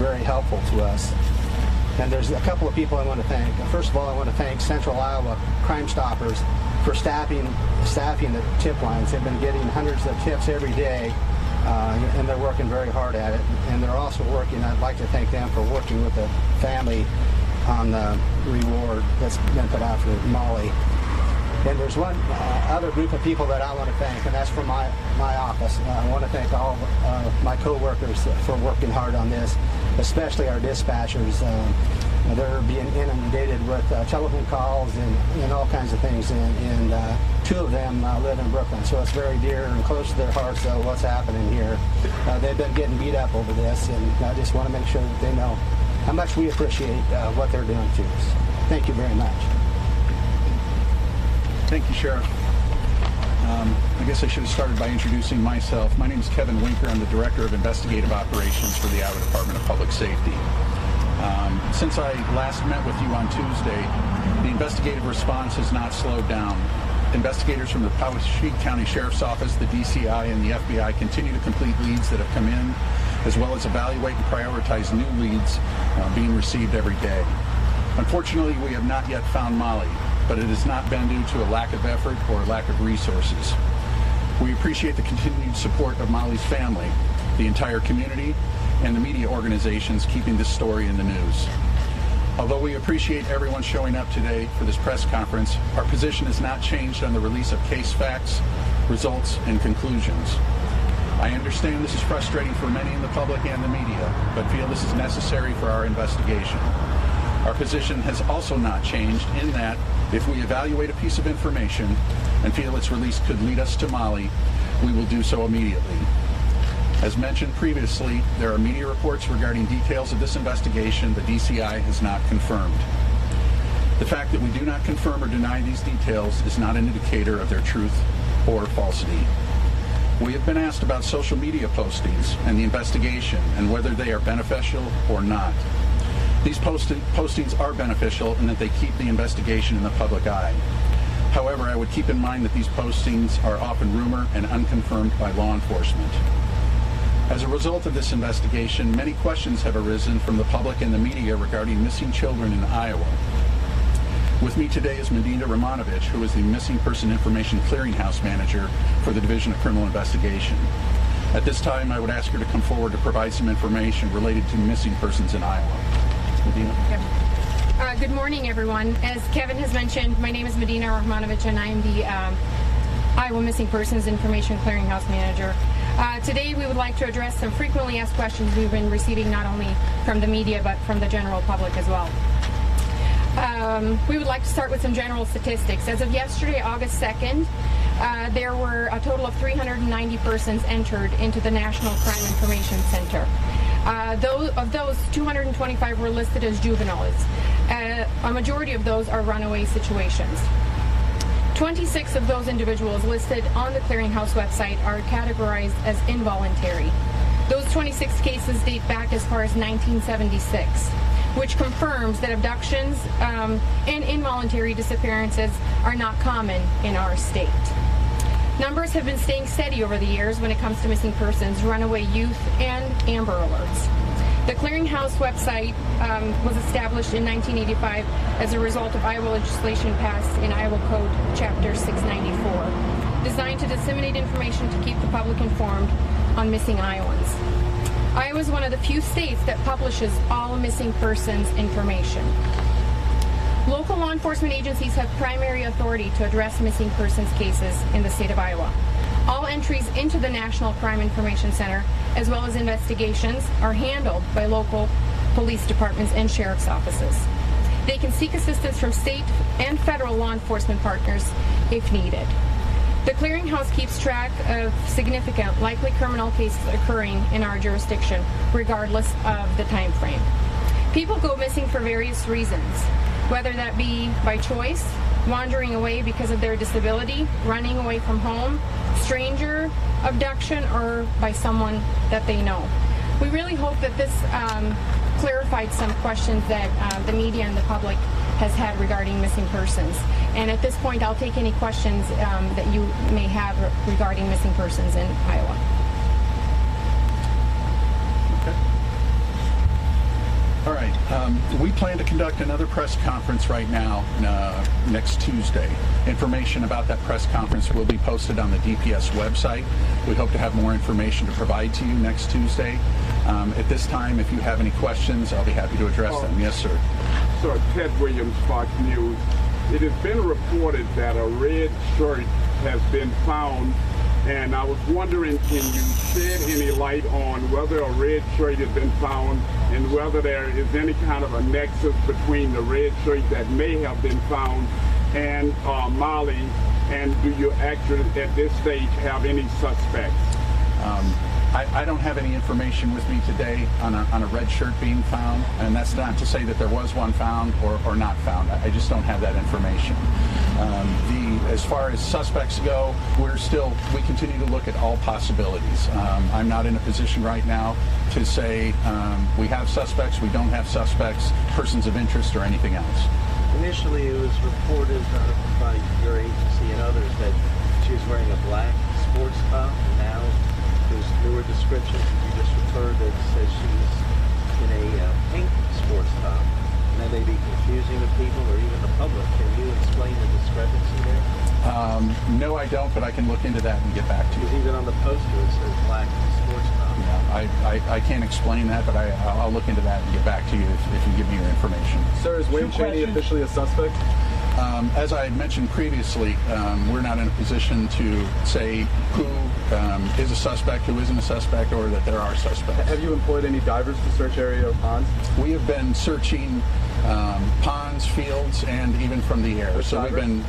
very helpful to us. And there's a couple of people I want to thank. First of all, I want to thank Central Iowa Crime Stoppers for staffing the tip lines. They've been getting hundreds of tips every day, and they're working very hard at it. And they're also working, I'd like to thank them for working with the family on the reward that's been put out for Molly. And there's one other group of people that I want to thank, and that's from my office. I want to thank all my co-workers for working hard on this, especially our dispatchers. They're being inundated with telephone calls and all kinds of things, and two of them live in Brooklyn, so it's very dear and close to their hearts what's happening here. They've been getting beat up over this, and I just want to make sure that they know how much we appreciate what they're doing to us. Thank you very much.
Thank you, Sheriff. I guess I should have started by introducing myself. My name is Kevin Winker. I'm the Director of Investigative Operations for the Iowa Department of Public Safety. Since I last met with you on Tuesday, the investigative response has not slowed down. Investigators from the Poweshiek County Sheriff's Office, the DCI, and the FBI continue to complete leads that have come in, as well as evaluate and prioritize new leads being received every day. Unfortunately, we have not yet found Molly, but it has not been due to a lack of effort or a lack of resources. We appreciate the continued support of Molly's family, the entire community, and the media organizations keeping this story in the news. Although we appreciate everyone showing up today for this press conference, our position has not changed on the release of case facts, results, and conclusions. I understand this is frustrating for many in the public and the media, but feel this is necessary for our investigation. Our position has also not changed in that if we evaluate a piece of information and feel its release could lead us to Molly, we will do so immediately. As mentioned previously, there are media reports regarding details of this investigation the DCI has not confirmed. The fact that we do not confirm or deny these details is not an indicator of their truth or falsity. We have been asked about social media postings and the investigation and whether they are beneficial or not. These postings are beneficial in that they keep the investigation in the public eye. However, I would keep in mind that these postings are often rumor and unconfirmed by law enforcement. As a result of this investigation, many questions have arisen from the public and the media regarding missing children in Iowa. With me today is Medina Romanovich, who is the Missing Person Information Clearinghouse Manager for the Division of Criminal Investigation. At this time, I would ask her to come forward to provide some information related to missing persons in Iowa. Medina?
Good morning, everyone. As Kevin has mentioned, my name is Medina Romanovich, and I am the Iowa Missing Persons Information Clearinghouse Manager. Today, we would like to address some frequently asked questions we've been receiving not only from the media, but from the general public as well. We would like to start with some general statistics. As of yesterday, August 2nd, there were a total of 390 persons entered into the National Crime Information Center. Of those, 225 were listed as juveniles. A majority of those are runaway situations. 26 of those individuals listed on the Clearinghouse website are categorized as involuntary. Those 26 cases date back as far as 1976, which confirms that abductions and involuntary disappearances are not common in our state. Numbers have been staying steady over the years when it comes to missing persons, runaway youth, and Amber Alerts. The Clearinghouse website was established in 1985 as a result of Iowa legislation passed in Iowa Code Chapter 694, designed to disseminate information to keep the public informed on missing Iowans. Iowa is one of the few states that publishes all missing persons information. Local law enforcement agencies have primary authority to address missing persons cases in the state of Iowa. All entries into the National Crime Information Center, as well as investigations, are handled by local police departments and sheriff's offices. They can seek assistance from state and federal law enforcement partners if needed. The Clearinghouse keeps track of significant, likely criminal cases occurring in our jurisdiction, regardless of the time frame. People go missing for various reasons, whether that be by choice, wandering away because of their disability, running away from home, stranger abduction, or by someone that they know. We really hope that this clarified some questions that the media and the public has had regarding missing persons. And at this point, I'll take any questions that you may have regarding missing persons in Iowa.
Okay. All right. Right. We plan to conduct another press conference right now next Tuesday. Information about that press conference will be posted on the DPS website. We hope to have more information to provide to you next Tuesday. At this time, if you have any questions, I'll be happy to address them. Yes, sir.
Sir, Ted Williams, Fox News. It has been reported that a red shirt has been found, and I was wondering, can you shed any light on whether a red shirt has been found and whether there is any kind of a nexus between the red shirt that may have been found and Molly, and do you actually at this stage have any suspects?
I don't have any information with me today on a red shirt being found, and that's not to say that there was one found or not found. I just don't have that information. As far as suspects go, we continue to look at all possibilities. I'm not in a position right now to say we have suspects, we don't have suspects, persons of interest, or anything else.
Initially, it was reported by your agency and others that she was wearing a black sports top, and now there's newer descriptions that you just referred that says she's in a pink sports top. And that may be confusing to people or even the public. Can you explain the discrepancy there?
No, I don't, but I can look into that and get back to you.
Because even on the poster it says black sports top.
Yeah, I can't explain that, but I'll look into that and get back to you if you give me your information.
Sir, is Wayne Cheney officially a suspect?
As I had mentioned previously, we're not in a position to say who is a suspect, who isn't a suspect, or that there are suspects.
Have you employed any divers to search area ponds?
We have been searching ponds, fields, and even from the air. So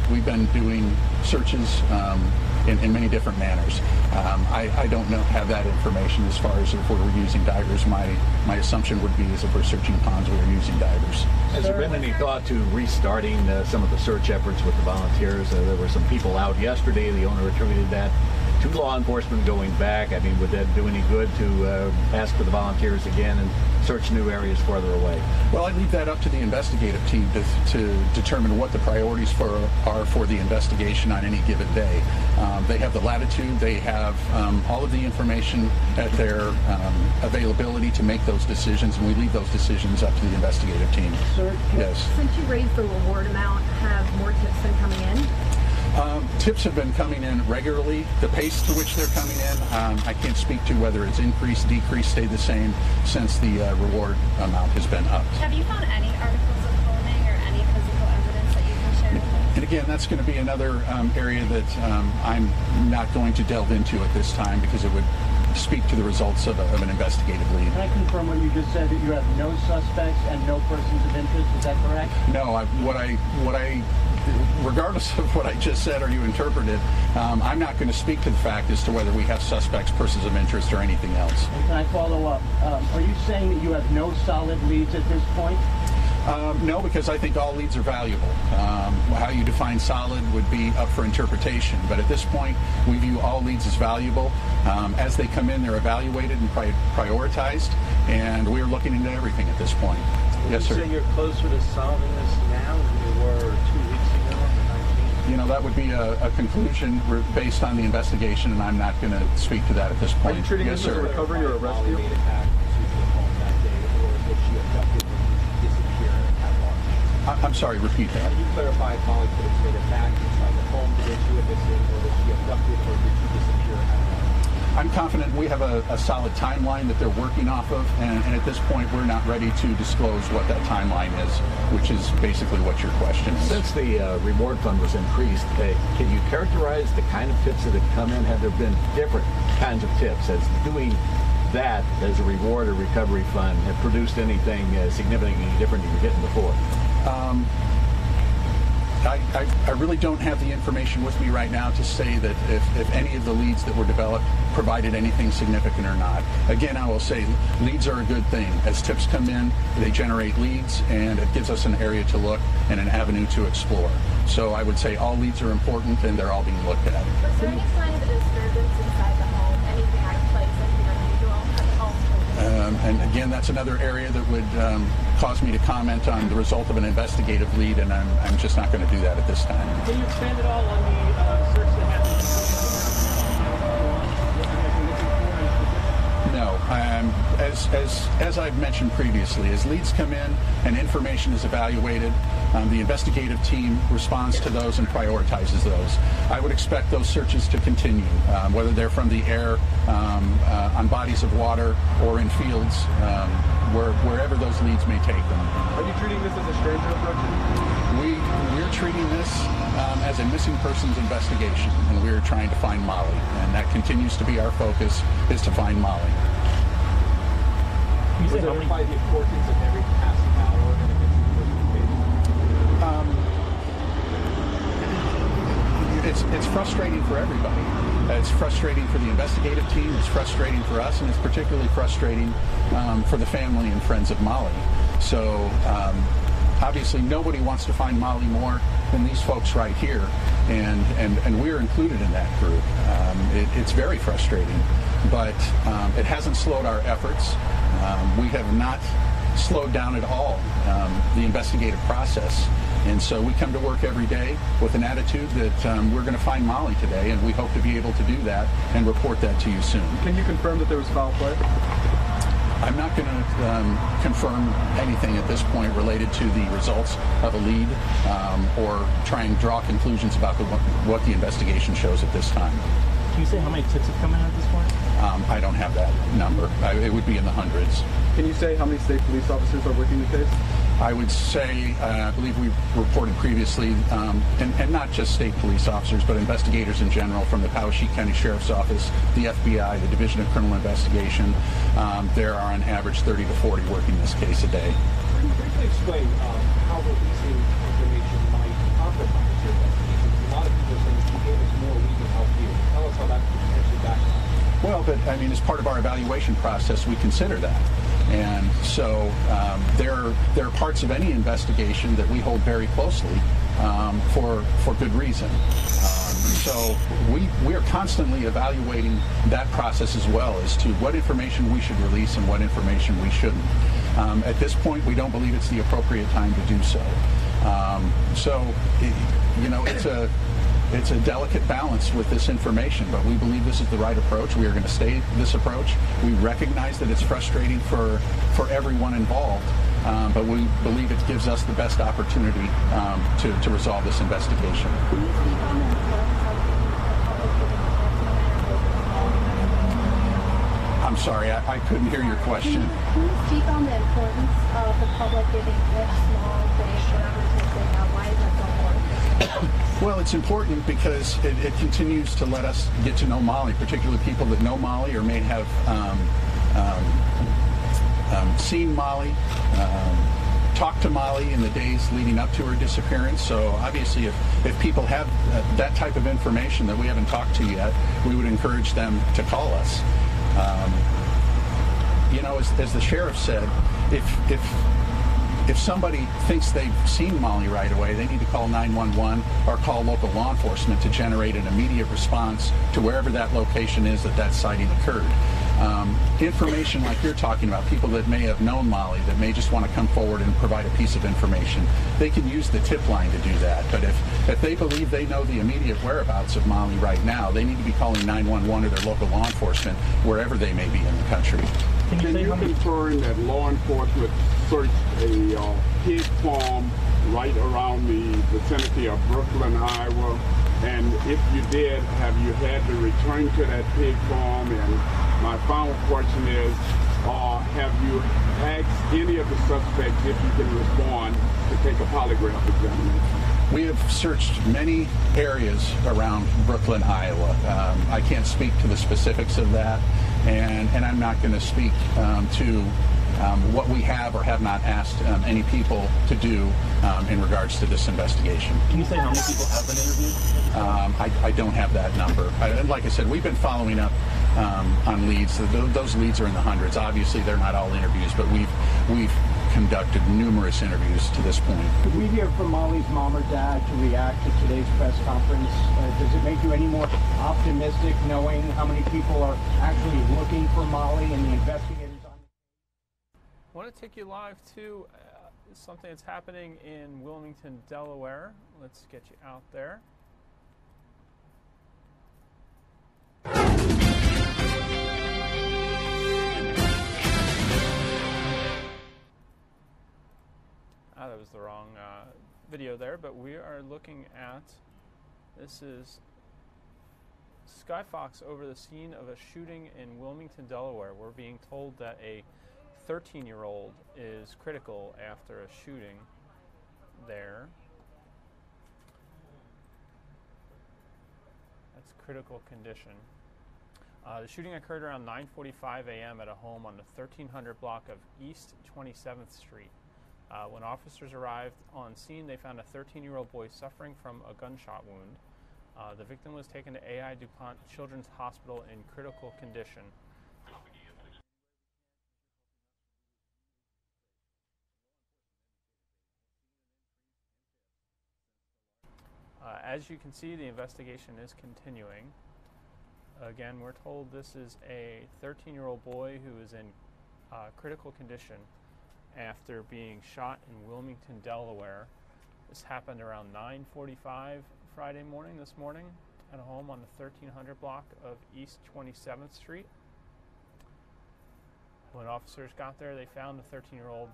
we've been doing searches in many different manners. I don't have that information as far as if we're using divers. My assumption would be is if we're searching ponds, we're using divers.
Has there been any thought to restarting some of the search efforts with the volunteers? There were some people out yesterday. The owner attributed that to law enforcement going back. I mean, would that do any good to ask for the volunteers again and search new areas farther away?
Well, I leave that up to the investigative team to determine what the priorities are for the investigation on any given day. They have the latitude. They have all of the information at their availability to make those decisions, and we leave those decisions up to the investigative team.
Sir,
yes.
Since you raised the reward amount, have more tips been coming in?
Tips have been coming in regularly. The pace to which they're coming in, I can't speak to whether it's increased, decreased, stayed the same since the reward amount has been upped.
Have you found any articles of clothing or any physical evidence that you can share with us?
And again, that's going to be another area that I'm not going to delve into at this time because it would speak to the results of an investigative lead.
Can I confirm what you just said, that you have no suspects and no persons of interest? Is that correct?
No, regardless of what I just said or you interpreted, I'm not going to speak to the fact as to whether we have suspects, persons of interest, or anything else.
And can I follow up? Are you saying that you have no solid leads at this point?
No, because I think all leads are valuable. How you define solid would be up for interpretation, but at this point, we view all leads as valuable. As they come in, they're evaluated and prioritized, and we're looking into everything at this point. Yes, sir.
Would you say you're closer to solving this now than you were 2 weeks ago on the 19th?
You know, that would be a conclusion based on the investigation, and I'm not going to speak to that at this point.
Are you treating
yes,
this as
sir.
a recovery or a rescue?
I'm sorry, repeat that.
Can you clarify if Molly could have made it back inside the home? Did she have missing, or was she abducted, or did she disappear?
I'm confident we have a solid timeline that they're working off of, and at this point we're not ready to disclose what that timeline is, which is basically what your question is.
Since the reward fund was increased, can you characterize the kind of tips that have come in? Have there been different kinds of tips as doing that as a reward or recovery fund have produced anything significantly different than you were getting before?
I really don't have the information with me right now to say that if any of the leads that were developed provided anything significant or not. Again, I will say leads are a good thing. As tips come in, they generate leads, and it gives us an area to look and an avenue to explore. So I would say all leads are important, and they're all being looked at.
Was there any sign of a disturbance inside the home? Anything out of place, anything unusual at the home?
And again, that's another area that would cause me to comment on the result of an investigative lead, and I'm just not going to do that at this time.
Can you expand at all on the search that happened?
No. As I've mentioned previously, as leads come in and information is evaluated, the investigative team responds to those and prioritizes those. I would expect those searches to continue, whether they're from the air, on bodies of water, or in fields, wherever those leads may take them.
Are you treating this as a stranger abduction?
We're treating this as a missing persons investigation, and we're trying to find Molly, and that continues to be our focus, is to find Molly.
You said identify the importance of every passing hour in a case?
It's frustrating for everybody. It's frustrating for the investigative team, it's frustrating for us, and it's particularly frustrating for the family and friends of Molly. So obviously nobody wants to find Molly more than these folks right here, and we're included in that group. It's very frustrating, but it hasn't slowed our efforts. We have not slowed down at all the investigative process. And so we come to work every day with an attitude that we're going to find Molly today, and we hope to be able to do that and report that to you soon.
Can you confirm that there was foul play?
I'm not going to confirm anything at this point related to the results of a lead or try and draw conclusions about what the investigation shows at this time.
Can you say how many tips have come in at this point?
I don't have that number. It would be in the hundreds.
Can you say how many state police officers are working the case?
I would say, I believe we reported previously, and not just state police officers, but investigators in general from the Poweshiek County Sheriff's Office, the FBI, the Division of Criminal Investigation. There are on average 30 to 40 working this case a day.
Can you briefly explain how releasing information might compromise your investigation? A lot of people are saying if you gave us more, we can help you. Tell us how that could potentially backfire.
Well, but I mean, as part of our evaluation process, we consider that. And so there are parts of any investigation that we hold very closely for good reason. So we are constantly evaluating that process as well as to what information we should release and what information we shouldn't. At this point, we don't believe it's the appropriate time to do so. It's a delicate balance with this information, but we believe this is the right approach. We are going to stay this approach. We recognize that it's frustrating for everyone involved, but we believe it gives us the best opportunity to resolve this investigation. I'm sorry, I couldn't hear your question.
Can you speak on the importance of the public giving tips, small, big, whatever tips they have? Why is that so important?
Well, it's important because it continues to let us get to know Molly, particularly people that know Molly or may have seen Molly, talked to Molly in the days leading up to her disappearance. So obviously if people have that type of information that we haven't talked to yet, we would encourage them to call us. As the sheriff said, if somebody thinks they've seen Molly right away, they need to call 911 or call local law enforcement to generate an immediate response to wherever that location is that sighting occurred. Information like you're talking about, people that may have known Molly, that may just want to come forward and provide a piece of information, they can use the tip line to do that. But if they believe they know the immediate whereabouts of Molly right now, they need to be calling 911 or their local law enforcement wherever they may be in the country.
Can you confirm that law enforcement searched a pig farm right around the vicinity of Brooklyn, Iowa? And if you did, have you had to return to that pig farm? And my final question is, have you asked any of the suspects, if you can respond, to take a polygraph examination?
We have searched many areas around Brooklyn, Iowa. I can't speak to the specifics of that, and I'm not going to speak to what we have or have not asked any people to do in regards to this investigation.
Can you say how many people have been interviewed?
I don't have that number. Like I said, we've been following up on leads. Those leads are in the hundreds. Obviously, they're not all interviews, but we've conducted numerous interviews to this point.
Could we hear from Molly's mom or dad to react to today's press conference? Does it make you any more optimistic knowing how many people are actually looking for Molly and the investigators on?
I want to take you live to something that's happening in Wilmington, Delaware. Let's get you out there. that was the wrong video there, but we are looking at, this is Sky Fox over the scene of a shooting in Wilmington, Delaware. We're being told that a 13-year-old is critical after a shooting there. That's critical condition. The shooting occurred around 9:45 a.m. at a home on the 1300 block of East 27th Street. When officers arrived on scene, they found a 13-year-old boy suffering from a gunshot wound. The victim was taken to AI DuPont Children's Hospital in critical condition. As you can see, the investigation is continuing. Again, we're told this is a 13-year-old boy who is in critical condition after being shot in Wilmington, Delaware. This happened around 9:45 Friday morning, this morning, at a home on the 1300 block of East 27th Street. When officers got there, they found the 13-year-old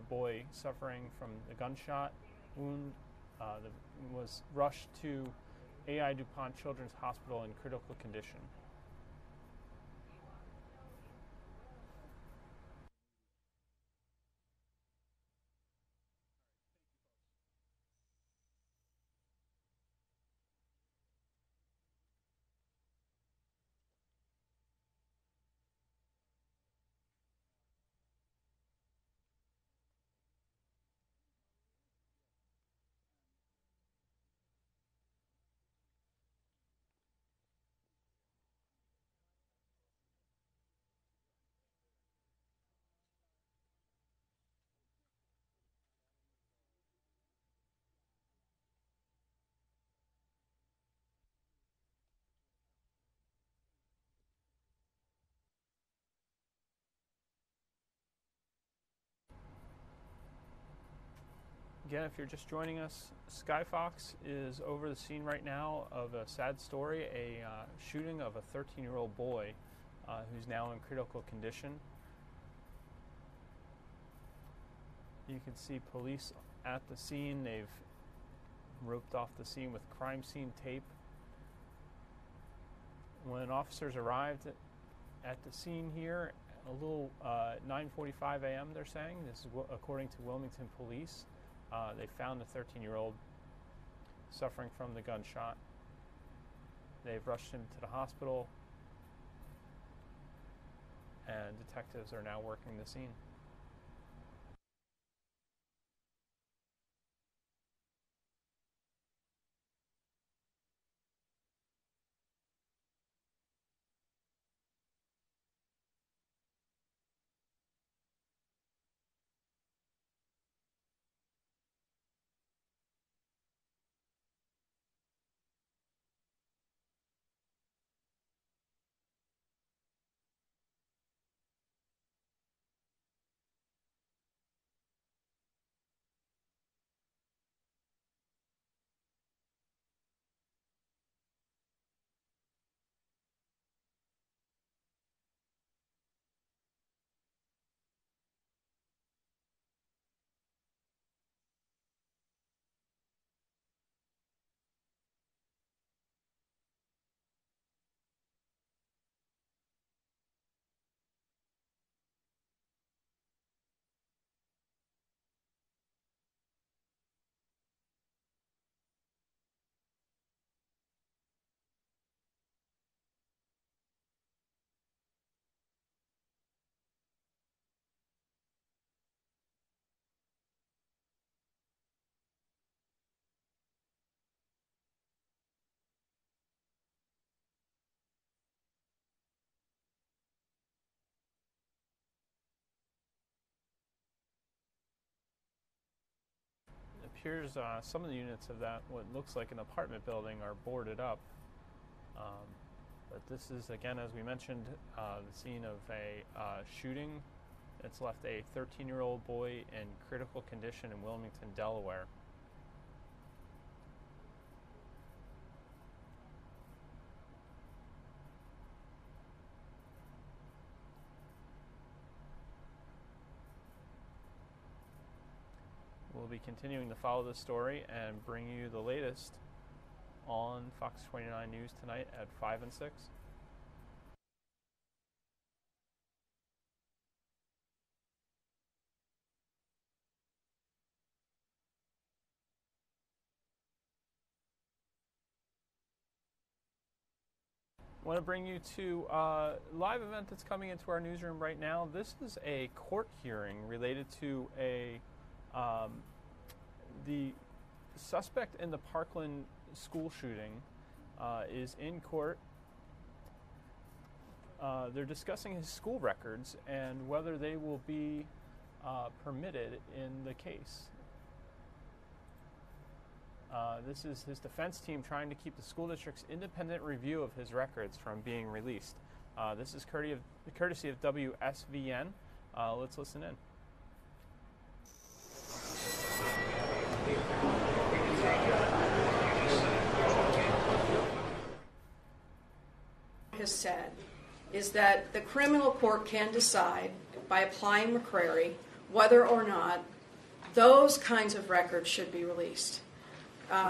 boy suffering from the gunshot wound. Was rushed to AI DuPont Children's Hospital in critical condition. Again, if you're just joining us, Sky Fox is over the scene right now of a sad story, a shooting of a 13-year-old boy who's now in critical condition. You can see police at the scene. They've roped off the scene with crime scene tape. When officers arrived at the scene here, a little 9:45 a.m. they're saying, this is according to Wilmington police. They found the 13-year-old suffering from the gunshot. They've rushed him to the hospital, and detectives are now working the scene. Appears some of the units of that, what looks like an apartment building, are boarded up. But this is, again, as we mentioned, the scene of a shooting. It's left a 13-year-old boy in critical condition in Wilmington, Delaware. We'll be continuing to follow this story and bring you the latest on Fox 29 News tonight at 5 and 6. I want to bring you to a live event that's coming into our newsroom right now. This is a court hearing related to the suspect in the Parkland school shooting is in court. They're discussing his school records and whether they will be permitted in the case. This is his defense team trying to keep the school district's independent review of his records from being released. This is courtesy of WSVN. Let's listen in.
Has said is that the criminal court can decide by applying McCrary whether or not those kinds of records should be released.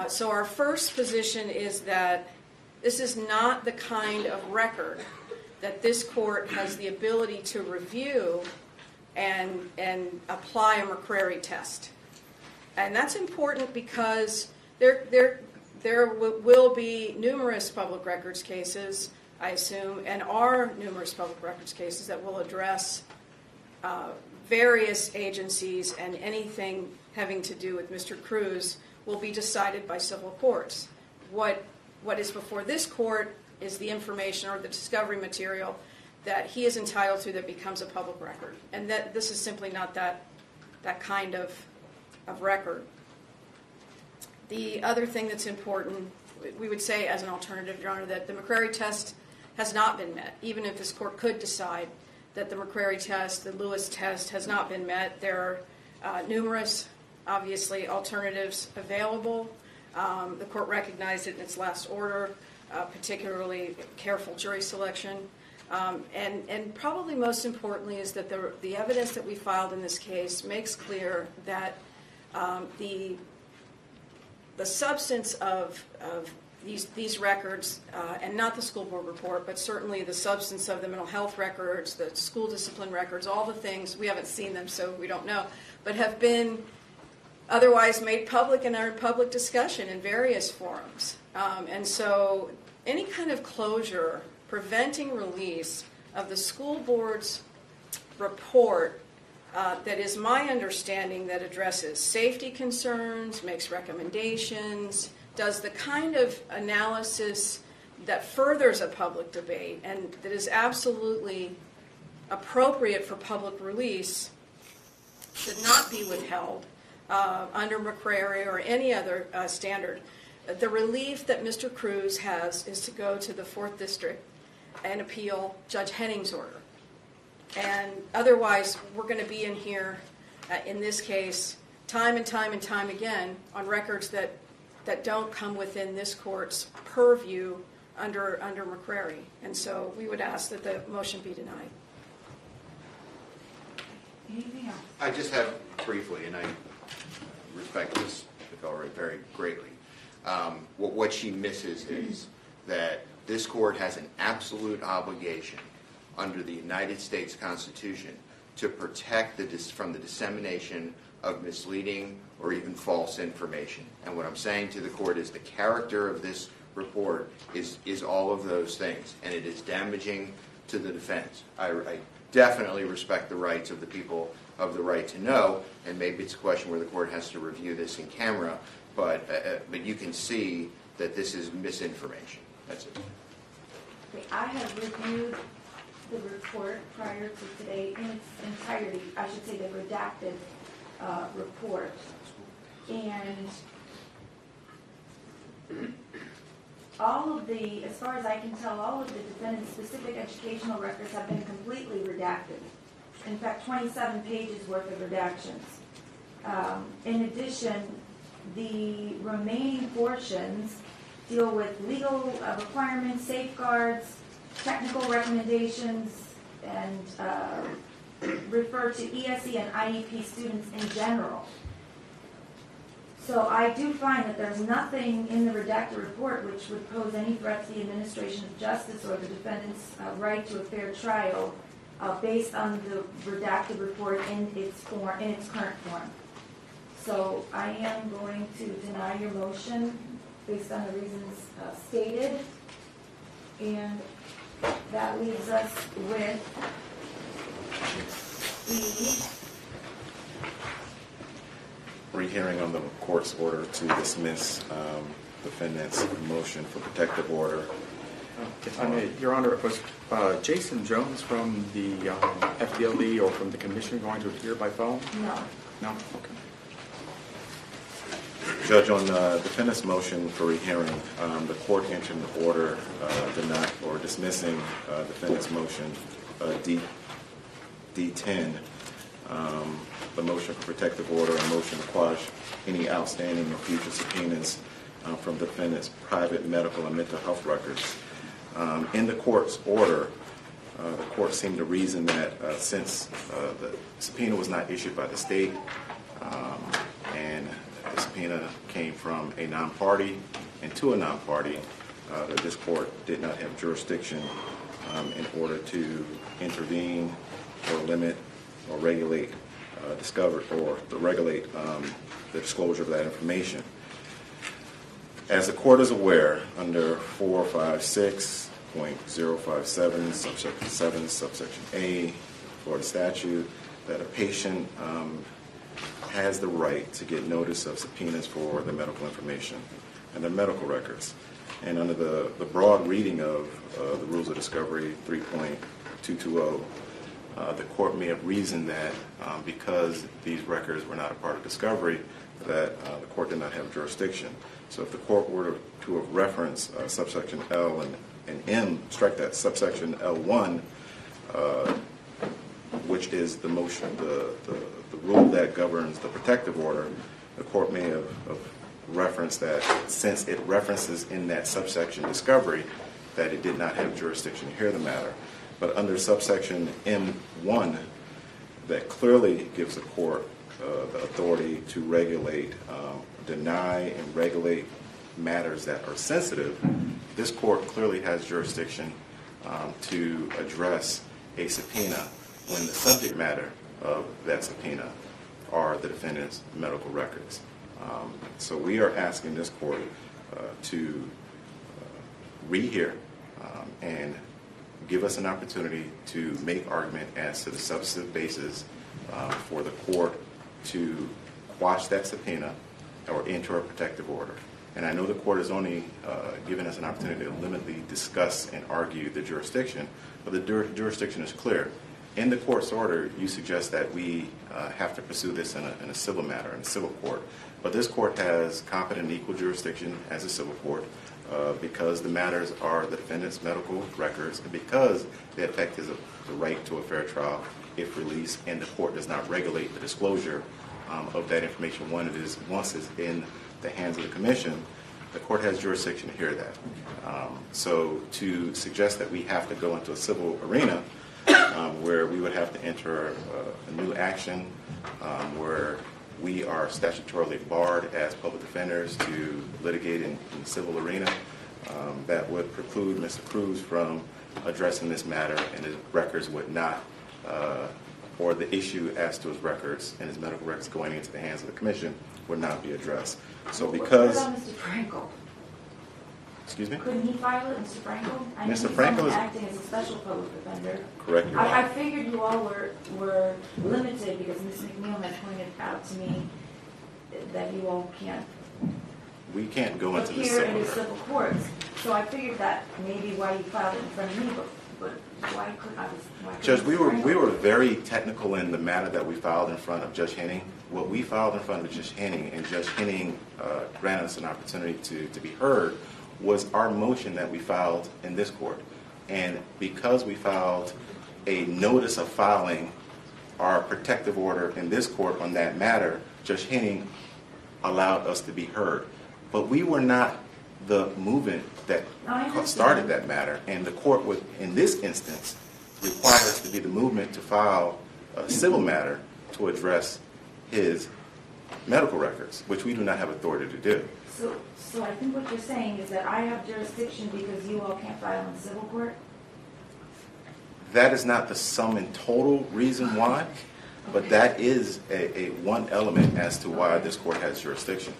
So our first position is that this is not the kind of record that this court has the ability to review and apply a McCrary test. And that's important because there will be numerous public records cases, I assume, and are numerous public records cases that will address various agencies, and anything having to do with Mr. Cruz will be decided by civil courts. What is before this court is the information or the discovery material that he is entitled to that becomes a public record. And that this is simply not that kind of record. The other thing that's important, we would say as an alternative, Your Honor, that the McCrary test has not been met. Even if this court could decide that the McCrary test, the Lewis test, has not been met, there are numerous, obviously, alternatives available. The court recognized it in its last order, particularly careful jury selection. And probably most importantly is that the evidence that we filed in this case makes clear that the substance of these records, and not the school board report, but certainly the substance of the mental health records, the school discipline records, all the things, we haven't seen them so we don't know, but have been otherwise made public and are in public discussion in various forums. And so any kind of closure preventing release of the school board's report that is my understanding that addresses safety concerns, makes recommendations, does the kind of analysis that furthers a public debate and that is absolutely appropriate for public release should not be withheld under McCrary or any other standard. The relief that Mr. Cruz has is to go to the 4th District and appeal Judge Henning's order. And otherwise, we're going to be in here, in this case, time and time and time again on records that don't come within this court's purview under McCrary. And so we would ask that the motion be denied.
Anything else? I just have briefly, and I respect this fellow very greatly. What she misses is that this court has an absolute obligation under the United States Constitution to protect from the dissemination of misleading or even false information. And what I'm saying to the court is the character of this report is all of those things, and it is damaging to the defense. I definitely respect the rights of the people of the right to know, and maybe it's a question where the court has to review this in camera, but you can see that this is misinformation. That's it.
Okay, I have reviewed the report prior to today in its entirety. I should say the redacted report. And all of the, as far as I can tell, all of the defendant's specific educational records have been completely redacted. In fact, 27 pages worth of redactions. In addition, the remaining portions deal with legal requirements, safeguards, technical recommendations, and refer to ESE and IEP students in general. So I do find that there's nothing in the redacted report which would pose any threat to the administration of justice or the defendant's right to a fair trial based on the redacted report in its current form. So I am going to deny your motion based on the reasons stated, and that leaves us with the
rehearing on the court's order to dismiss defendant's motion for protective order.
If I may, Your Honor, was Jason Jones from the FDLE or from the commission going to appear by phone?
No.
No? Okay.
Judge, on the defendant's motion for rehearing, the court entered an order dismissing defendant's motion D10, the motion for protective order and motion to quash any outstanding and future subpoenas from defendant's private medical and mental health records. In the court's order, the court seemed to reason that since the subpoena was not issued by the state and the subpoena came from a non-party and to a non-party, that this court did not have jurisdiction in order to intervene or limit or regulate the disclosure of that information. As the court is aware, under 456.057, subsection 7, subsection A, Florida statute, that a patient has the right to get notice of subpoenas for their medical information and their medical records. And under the broad reading of the Rules of Discovery 3.220, the court may have reasoned that because these records were not a part of discovery, that the court did not have jurisdiction. So if the court were to have referenced subsection L and M, strike that subsection L1, which is the motion, the rule that governs the protective order, the court may have referenced that since it references in that subsection discovery that it did not have jurisdiction to hear the matter. But under subsection M1, that clearly gives the court the authority to regulate, deny and regulate matters that are sensitive. This court clearly has jurisdiction to address a subpoena when the subject matter of that subpoena are the defendant's medical records. So we are asking this court to rehear and give us an opportunity to make argument as to the substantive basis for the court to quash that subpoena or enter a protective order. And I know the court has only given us an opportunity to limitedly discuss and argue the jurisdiction, but the jurisdiction is clear. In the court's order, you suggest that we have to pursue this in a civil matter, in a civil court. But this court has competent and equal jurisdiction as a civil court because the matters are the defendant's medical records and because they affect the right to a fair trial if released, and the court does not regulate the disclosure of that information once it's in the hands of the commission. The court has jurisdiction to hear that. So to suggest that we have to go into a civil arena where we would have to enter a new action where we are statutorily barred as public defenders to litigate in the civil arena, that would preclude Mr. Cruz from addressing this matter, and his records would not, or the issue as to his records and his medical records going into the hands of the commission would not be addressed. So because...
What about Mr. Frankel?
Excuse me?
Couldn't he file it, Mr. Frankel? I know
Mr.
he's
Frankel is
acting as a special public defender.
Correct, Your Honor.
I figured you all were limited because Ms. McNeil had pointed out to me that you all can't
we can't go into the
appear in the civil courts. So I figured that maybe why you filed it in front of me, but why couldn't I?
Judge, we were very technical in the matter that we filed in front of Judge Henning. What we filed in front of Judge Henning, and Judge Henning granted us an opportunity to be heard, was our motion that we filed in this court. And because we filed a notice of filing our protective order in this court on that matter, Judge Henning allowed us to be heard. But we were not the movement that started that matter, and the court would, in this instance, require us to be the movement to file a civil matter to address his medical records, which we do not have authority to do.
So I think what you're saying is that I have jurisdiction because you all can't file in civil court?
That is not the sum and total reason why, but that is a one element as to why this court has jurisdiction.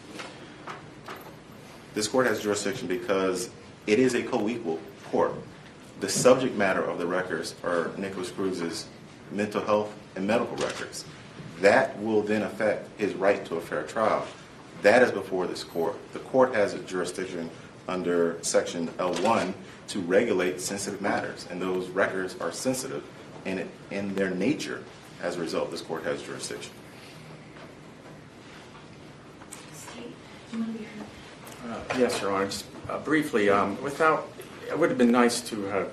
This court has jurisdiction because it is a co-equal court. The subject matter of the records are Nicholas Cruz's mental health and medical records. That will then affect his right to a fair trial. That is before this court. The court has a jurisdiction under Section L1 to regulate sensitive matters, and those records are sensitive in their nature. As a result, this court has jurisdiction.
Yes, Your Honor. Just briefly, it would have been nice to have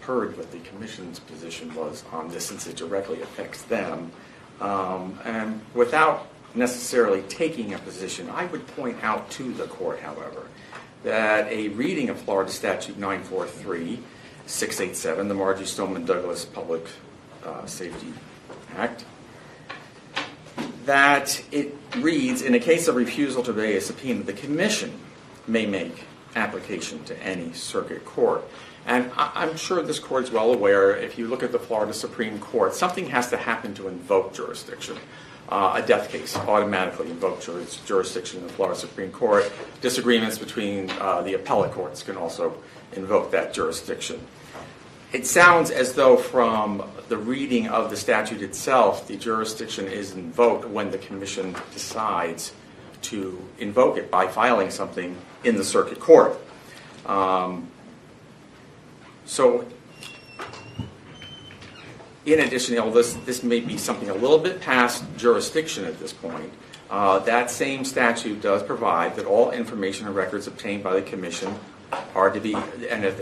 heard what the Commission's position was on this, since it directly affects them. And without necessarily taking a position, I would point out to the court, however, that a reading of Florida Statute 943-687, the Margie Stoneman Douglas Public Safety Act, that it reads, in a case of refusal to obey a subpoena, the Commission may make application to any circuit court. And I'm sure this court is well aware, if you look at the Florida Supreme Court, something has to happen to invoke jurisdiction. A death case automatically invokes jurisdiction in the Florida Supreme Court. Disagreements between the appellate courts can also invoke that jurisdiction. It sounds as though from the reading of the statute itself, the jurisdiction is invoked when the Commission decides to invoke it by filing something in the circuit court. So, in addition, this may be something a little bit past jurisdiction at this point. That same statute does provide that all information and records obtained by the Commission are to be, and if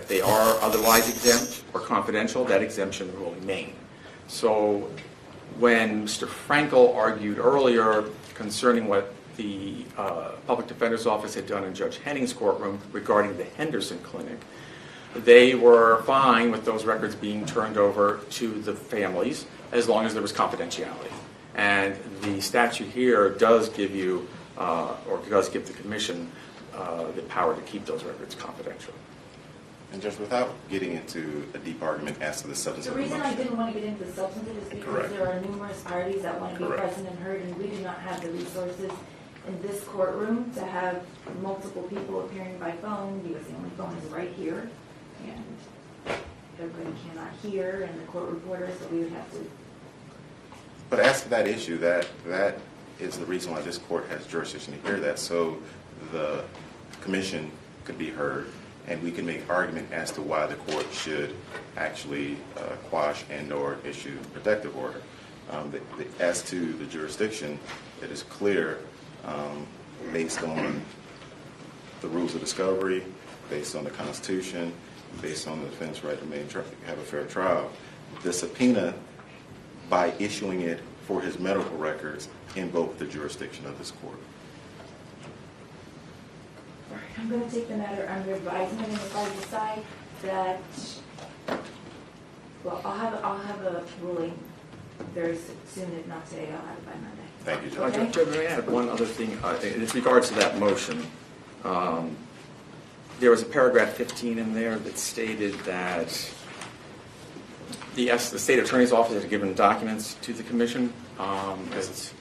they are otherwise exempt or confidential, that exemption will remain. So, when Mr. Frankel argued earlier concerning what the Public Defender's Office had done in Judge Henning's courtroom regarding the Henderson Clinic, they were fine with those records being turned over to the families as long as there was confidentiality. And the statute here does give you, or does give the Commission the power to keep those records confidential.
And just without getting into a deep argument as to the substance
The
of the
reason
motion.
I didn't want to get into the substance is because
Correct.
there are numerous parties that want to be
Correct.
present and heard, and we do not have the resources in this courtroom to have multiple people appearing by phone, because the only phone is right here, and everybody cannot hear, and the court reporter, so we would have to.
But as to that issue, that is the reason why this court has jurisdiction to hear that, so the Commission could be heard, and we can make argument as to why the court should actually quash and or issue protective order. As to the jurisdiction, it is clear based on the rules of discovery, based on the Constitution, based on the defense right to have a fair trial. The subpoena, by issuing it for his medical records, invoked the jurisdiction of this court.
I'm going to take the matter under advisement, and if I decide that, well, I'll have a ruling very soon, if not today, I'll have it by Monday.
Thank you, Judge.
Okay?
Judge, may I add one other thing? In regards to that motion, there was a paragraph 15 in there that stated that the State Attorney's Office had given documents to the Commission as its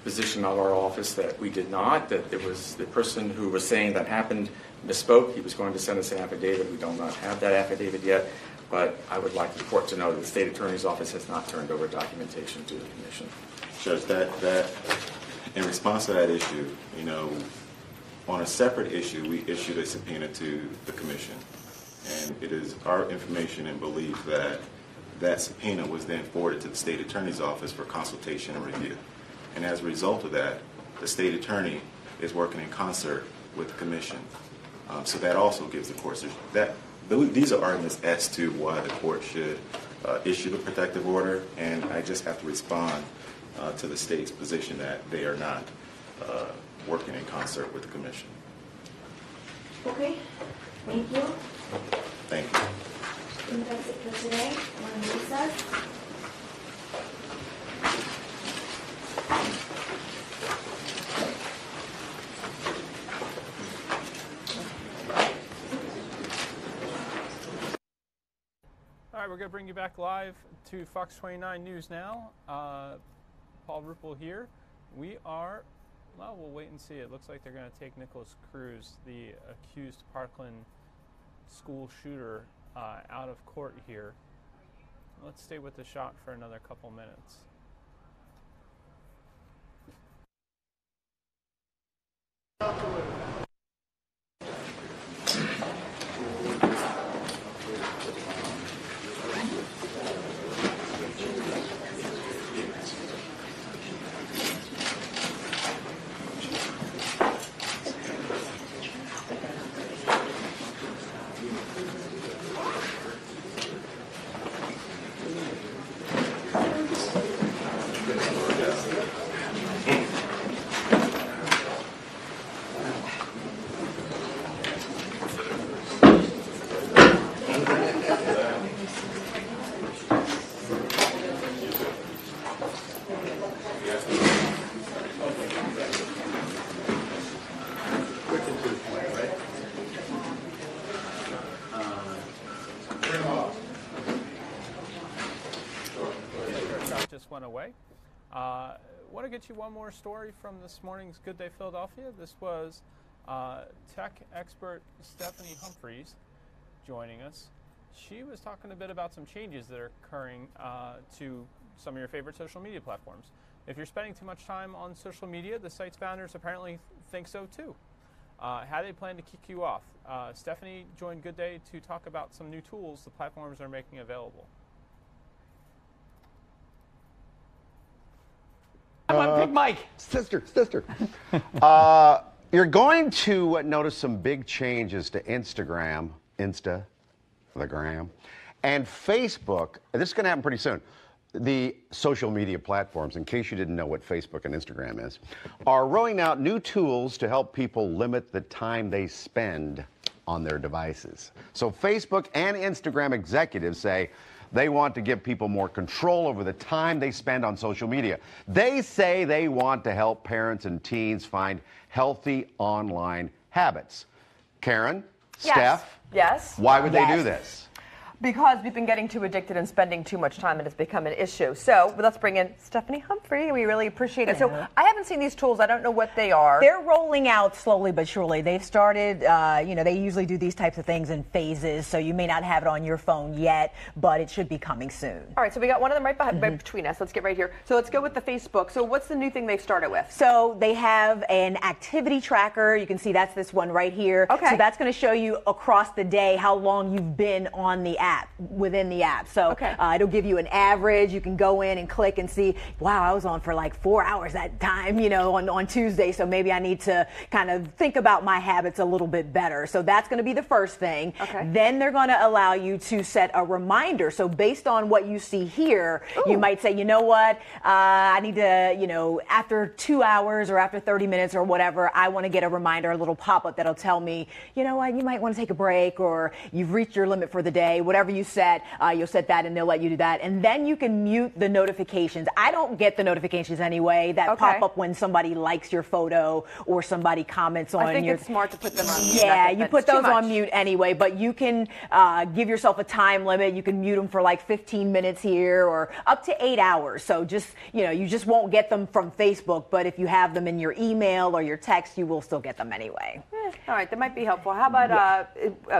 position of our office that we did not, that there was the person who was saying that happened misspoke. He was going to send us an affidavit. We do not have that affidavit yet, but I would like the court to know that the State Attorney's Office has not turned over documentation to the Commission.
Judge, that in response to that issue, on a separate issue, we issued a subpoena to the Commission, and it is our information and belief that that subpoena was then forwarded to the State Attorney's Office for consultation and review. And as a result of that, the State Attorney is working in concert with the Commission. So that also gives the court these are arguments as to why the court should issue the protective order, and I just have to respond to the state's position that they are not working in concert with the Commission.
Okay, thank you.
Thank you.
I think that's it for today. We're in recess.
right, we're going to bring you back live to Fox 29 News now. Paul Ruppel here. We'll wait and see. It looks like they're going to take Nicholas Cruz, the accused Parkland school shooter, out of court here. Let's stay with the shot for another couple minutes. Went away. Want to get you one more story from this morning's Good Day Philadelphia. This was tech expert Stephanie Humphreys joining us. She was talking a bit about some changes that are occurring to some of your favorite social media platforms. If you're spending too much time on social media, the site's founders apparently think so too. How they plan to kick you off. Stephanie joined Good Day to talk about some new tools the platforms are making available.
I'm on Big Mike.
Sister. You're going to notice some big changes to Instagram, the gram, and Facebook. This is going to happen pretty soon. The social media platforms, in case you didn't know what Facebook and Instagram is, are rolling out new tools to help people limit the time they spend on their devices. So Facebook and Instagram executives say they want to give people more control over the time they spend on social media. They say they want to help parents and teens find healthy online habits. Karen,
Yes.
Steph,
Yes.
why would they do this?
Because we've been getting too addicted and spending too much time, and it's become an issue. So let's bring in Stephanie Humphrey. We really appreciate it. So I haven't seen these tools. I don't know what they are.
They're rolling out slowly but surely. They've started, they usually do these types of things in phases, so you may not have it on your phone yet, but it should be coming soon.
All right, so we got one of them right between us. Let's get right here. So let's go with the Facebook. So what's the new thing they've started with?
So they have an activity tracker. You can see that's this one right here.
Okay.
So that's going to show you across the day how long you've been on the app, within the app. So it'll give you an average. You can go in and click and see, wow, I was on for like 4 hours that time, on Tuesday. So maybe I need to kind of think about my habits a little bit better. So that's going to be the first thing.
Okay.
Then they're going to allow you to set a reminder. So based on what you see here, you might say, you know what, I need to, after 2 hours or after 30 minutes or whatever, I want to get a reminder, a little pop-up that'll tell me, you know what, you might want to take a break, or you've reached your limit for the day, whatever you set, you'll set that and they'll let you do that. And then you can mute the notifications. I don't get the notifications anyway that pop up when somebody likes your photo or somebody comments on your...
I think it's smart to put them on mute.
Yeah, you put those on mute anyway, but you can give yourself a time limit. You can mute them for like 15 minutes here or up to 8 hours. So just, you just won't get them from Facebook, but if you have them in your email or your text, you will still get them anyway.
All right, that might be helpful. How about,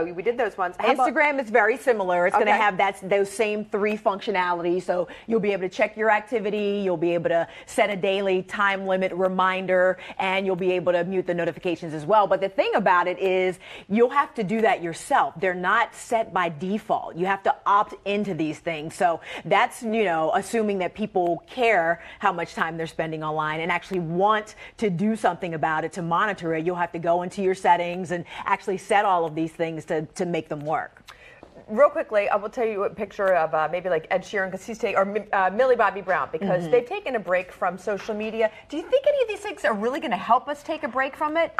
we did those ones. How
Instagram is very similar. It's going to have those same 3 functionalities. So you'll be able to check your activity, you'll be able to set a daily time limit reminder, and you'll be able to mute the notifications as well. But the thing about it is you'll have to do that yourself. They're not set by default. You have to opt into these things. So that's, assuming that people care how much time they're spending online and actually want to do something about it, to monitor it. You'll have to go into your settings and actually set all of these things to make them work.
Real quickly, I will tell you a picture of maybe like Ed Sheeran, because he's or Millie Bobby Brown, because they've taken a break from social media. Do you think any of these things are really going to help us take a break from it?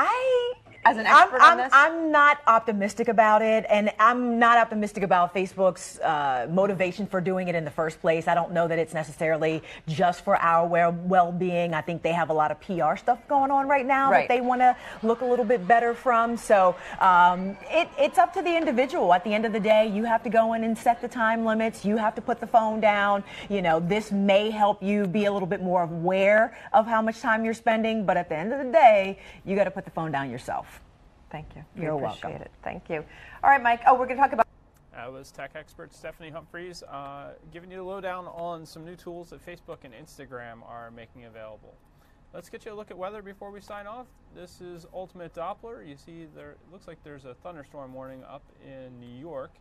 As an expert on this?
I'm not optimistic about it, and I'm not optimistic about Facebook's motivation for doing it in the first place. I don't know that it's necessarily just for our well-being. I think they have a lot of PR stuff going on right now that they want to look a little bit better from. So it's up to the individual. At the end of the day, you have to go in and set the time limits. You have to put the phone down. You know, this may help you be a little bit more aware of how much time you're spending, but at the end of the day, you got to put the phone down yourself.
Thank you.
You're
appreciate
welcome.
it. Thank you. All right, Mike. Oh, we're going to talk about.
That was tech expert Stephanie Humphreys giving you the lowdown on some new tools that Facebook and Instagram are making available. Let's get you a look at weather before we sign off. This is Ultimate Doppler. You see there, it looks like there's a thunderstorm warning up in New York.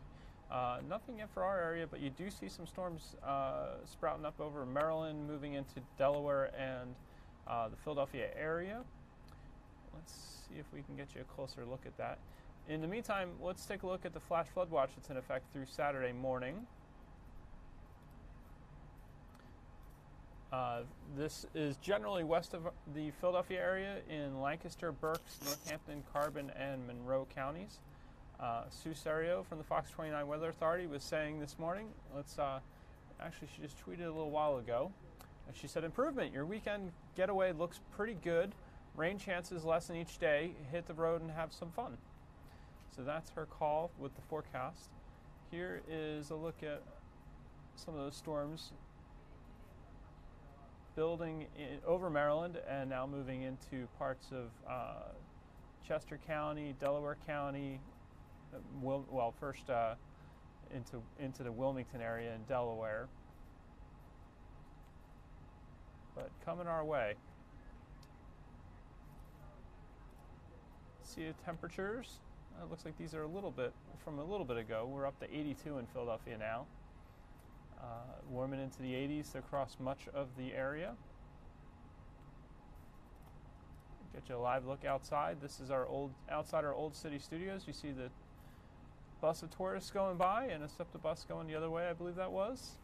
Nothing yet for our area, but you do see some storms sprouting up over Maryland, moving into Delaware and the Philadelphia area. Let's see if we can get you a closer look at that. In the meantime, let's take a look at the flash flood watch that's in effect through Saturday morning. This is generally west of the Philadelphia area in Lancaster, Berks, Northampton, Carbon, and Monroe counties. Sue Serio from the Fox 29 Weather Authority was saying this morning, actually she just tweeted a little while ago, and she said, improvement, your weekend getaway looks pretty good. Rain chances lessen each day. Hit the road and have some fun. So that's her call with the forecast. Here is a look at some of those storms building over Maryland and now moving into parts of Chester County, Delaware County, first into the Wilmington area in Delaware. But coming our way. See the temperatures. It looks like these are a little bit ago. We're up to 82 in Philadelphia now. Warming into the 80s across much of the area. Get you a live look outside. This is outside our Old City Studios. You see the bus of tourists going by and a SEPTA bus going the other way, I believe that was.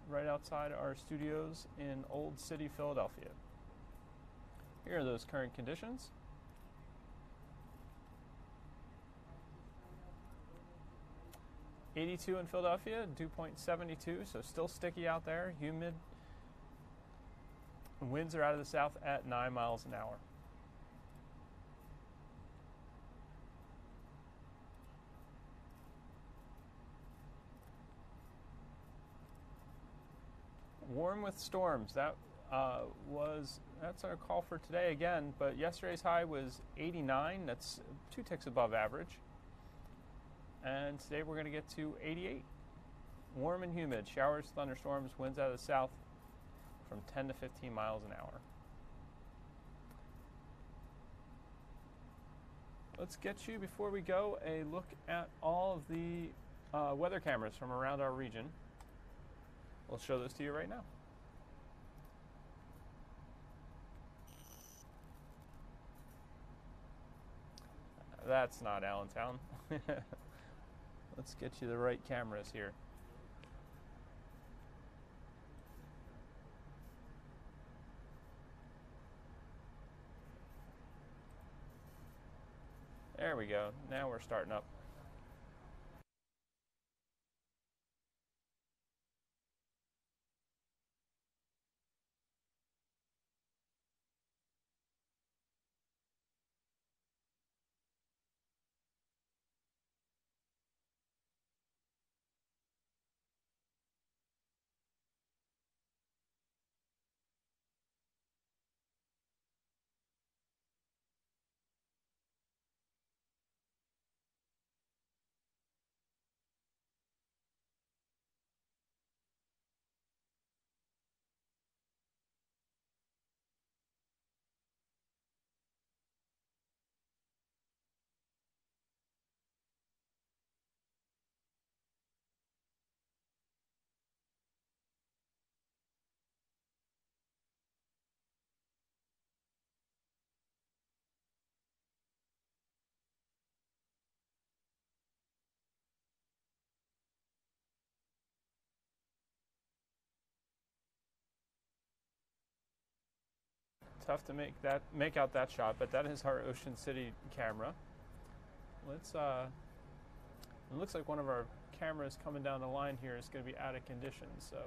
Right outside our studios in Old City, Philadelphia. Here are those current conditions. .82 in Philadelphia, dew point 72, so still sticky out there, humid. Winds are out of the south at 9 miles an hour. Warm with storms. That's our call for today again, but yesterday's high was 89. That's 2 ticks above average. And today we're going to get to 88. Warm and humid. Showers, thunderstorms, winds out of the south from 10 to 15 miles an hour. Let's get you, before we go, a look at all of the weather cameras from around our region. We'll show those to you right now. That's not Allentown. Let's get you the right cameras here. There we go. Now we're starting up. tough to make out that shot, but that is our Ocean City camera. Let's. It looks like one of our cameras coming down the line here is going to be out of condition, so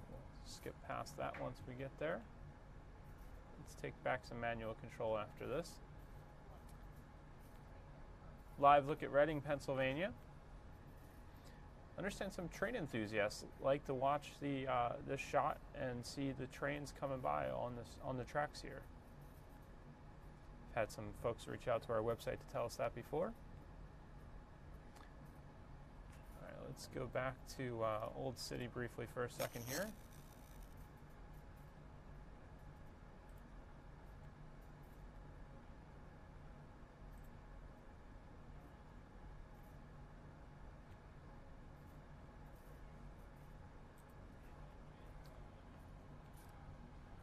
we'll skip past that once we get there. Let's take back some manual control after this. Live look at Reading, Pennsylvania. Understand some train enthusiasts like to watch this shot and see the trains coming by on the tracks here. Had some folks reach out to our website to tell us that before. All right, let's go back to Old City briefly for a second here.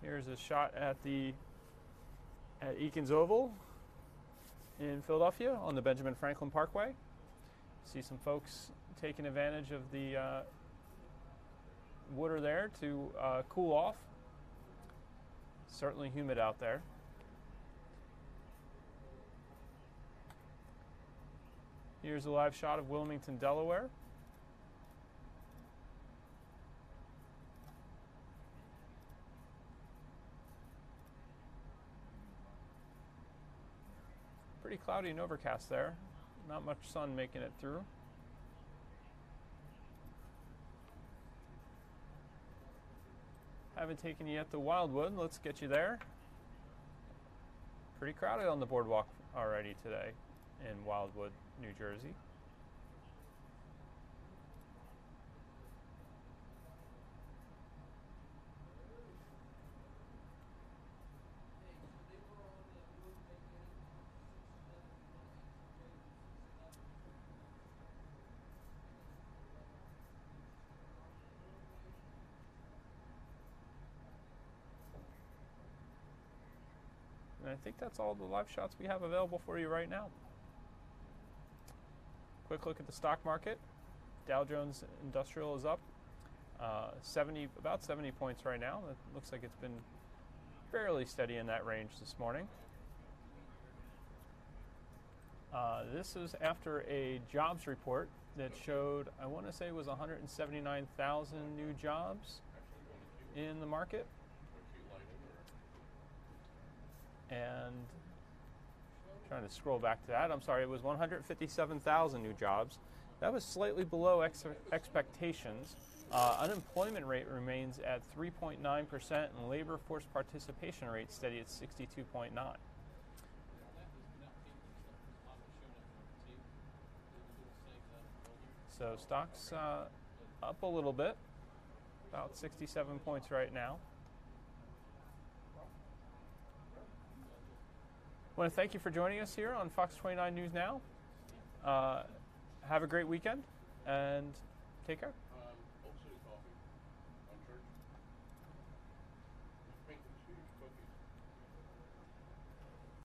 Here's a shot at Eakins Oval in Philadelphia on the Benjamin Franklin Parkway. See some folks taking advantage of the water there to cool off. Certainly humid out there. Here's a live shot of Wilmington, Delaware. Pretty cloudy and overcast there. Not much sun making it through. Haven't taken you yet to Wildwood. Let's get you there. Pretty crowded on the boardwalk already today in Wildwood, New Jersey. And I think that's all the live shots we have available for you right now. Quick look at the stock market. Dow Jones Industrial is up about 70 points right now. It looks like it's been fairly steady in that range this morning. This is after a jobs report that showed, I want to say it was 179,000 new jobs in the market. And trying to scroll back to that, I'm sorry, it was 157,000 new jobs. That was slightly below expectations. Unemployment rate remains at 3.9% and labor force participation rate steady at 62.9. So stocks up a little bit, about 67 points right now. I want to thank you for joining us here on Fox 29 News Now. Have a great weekend and take care.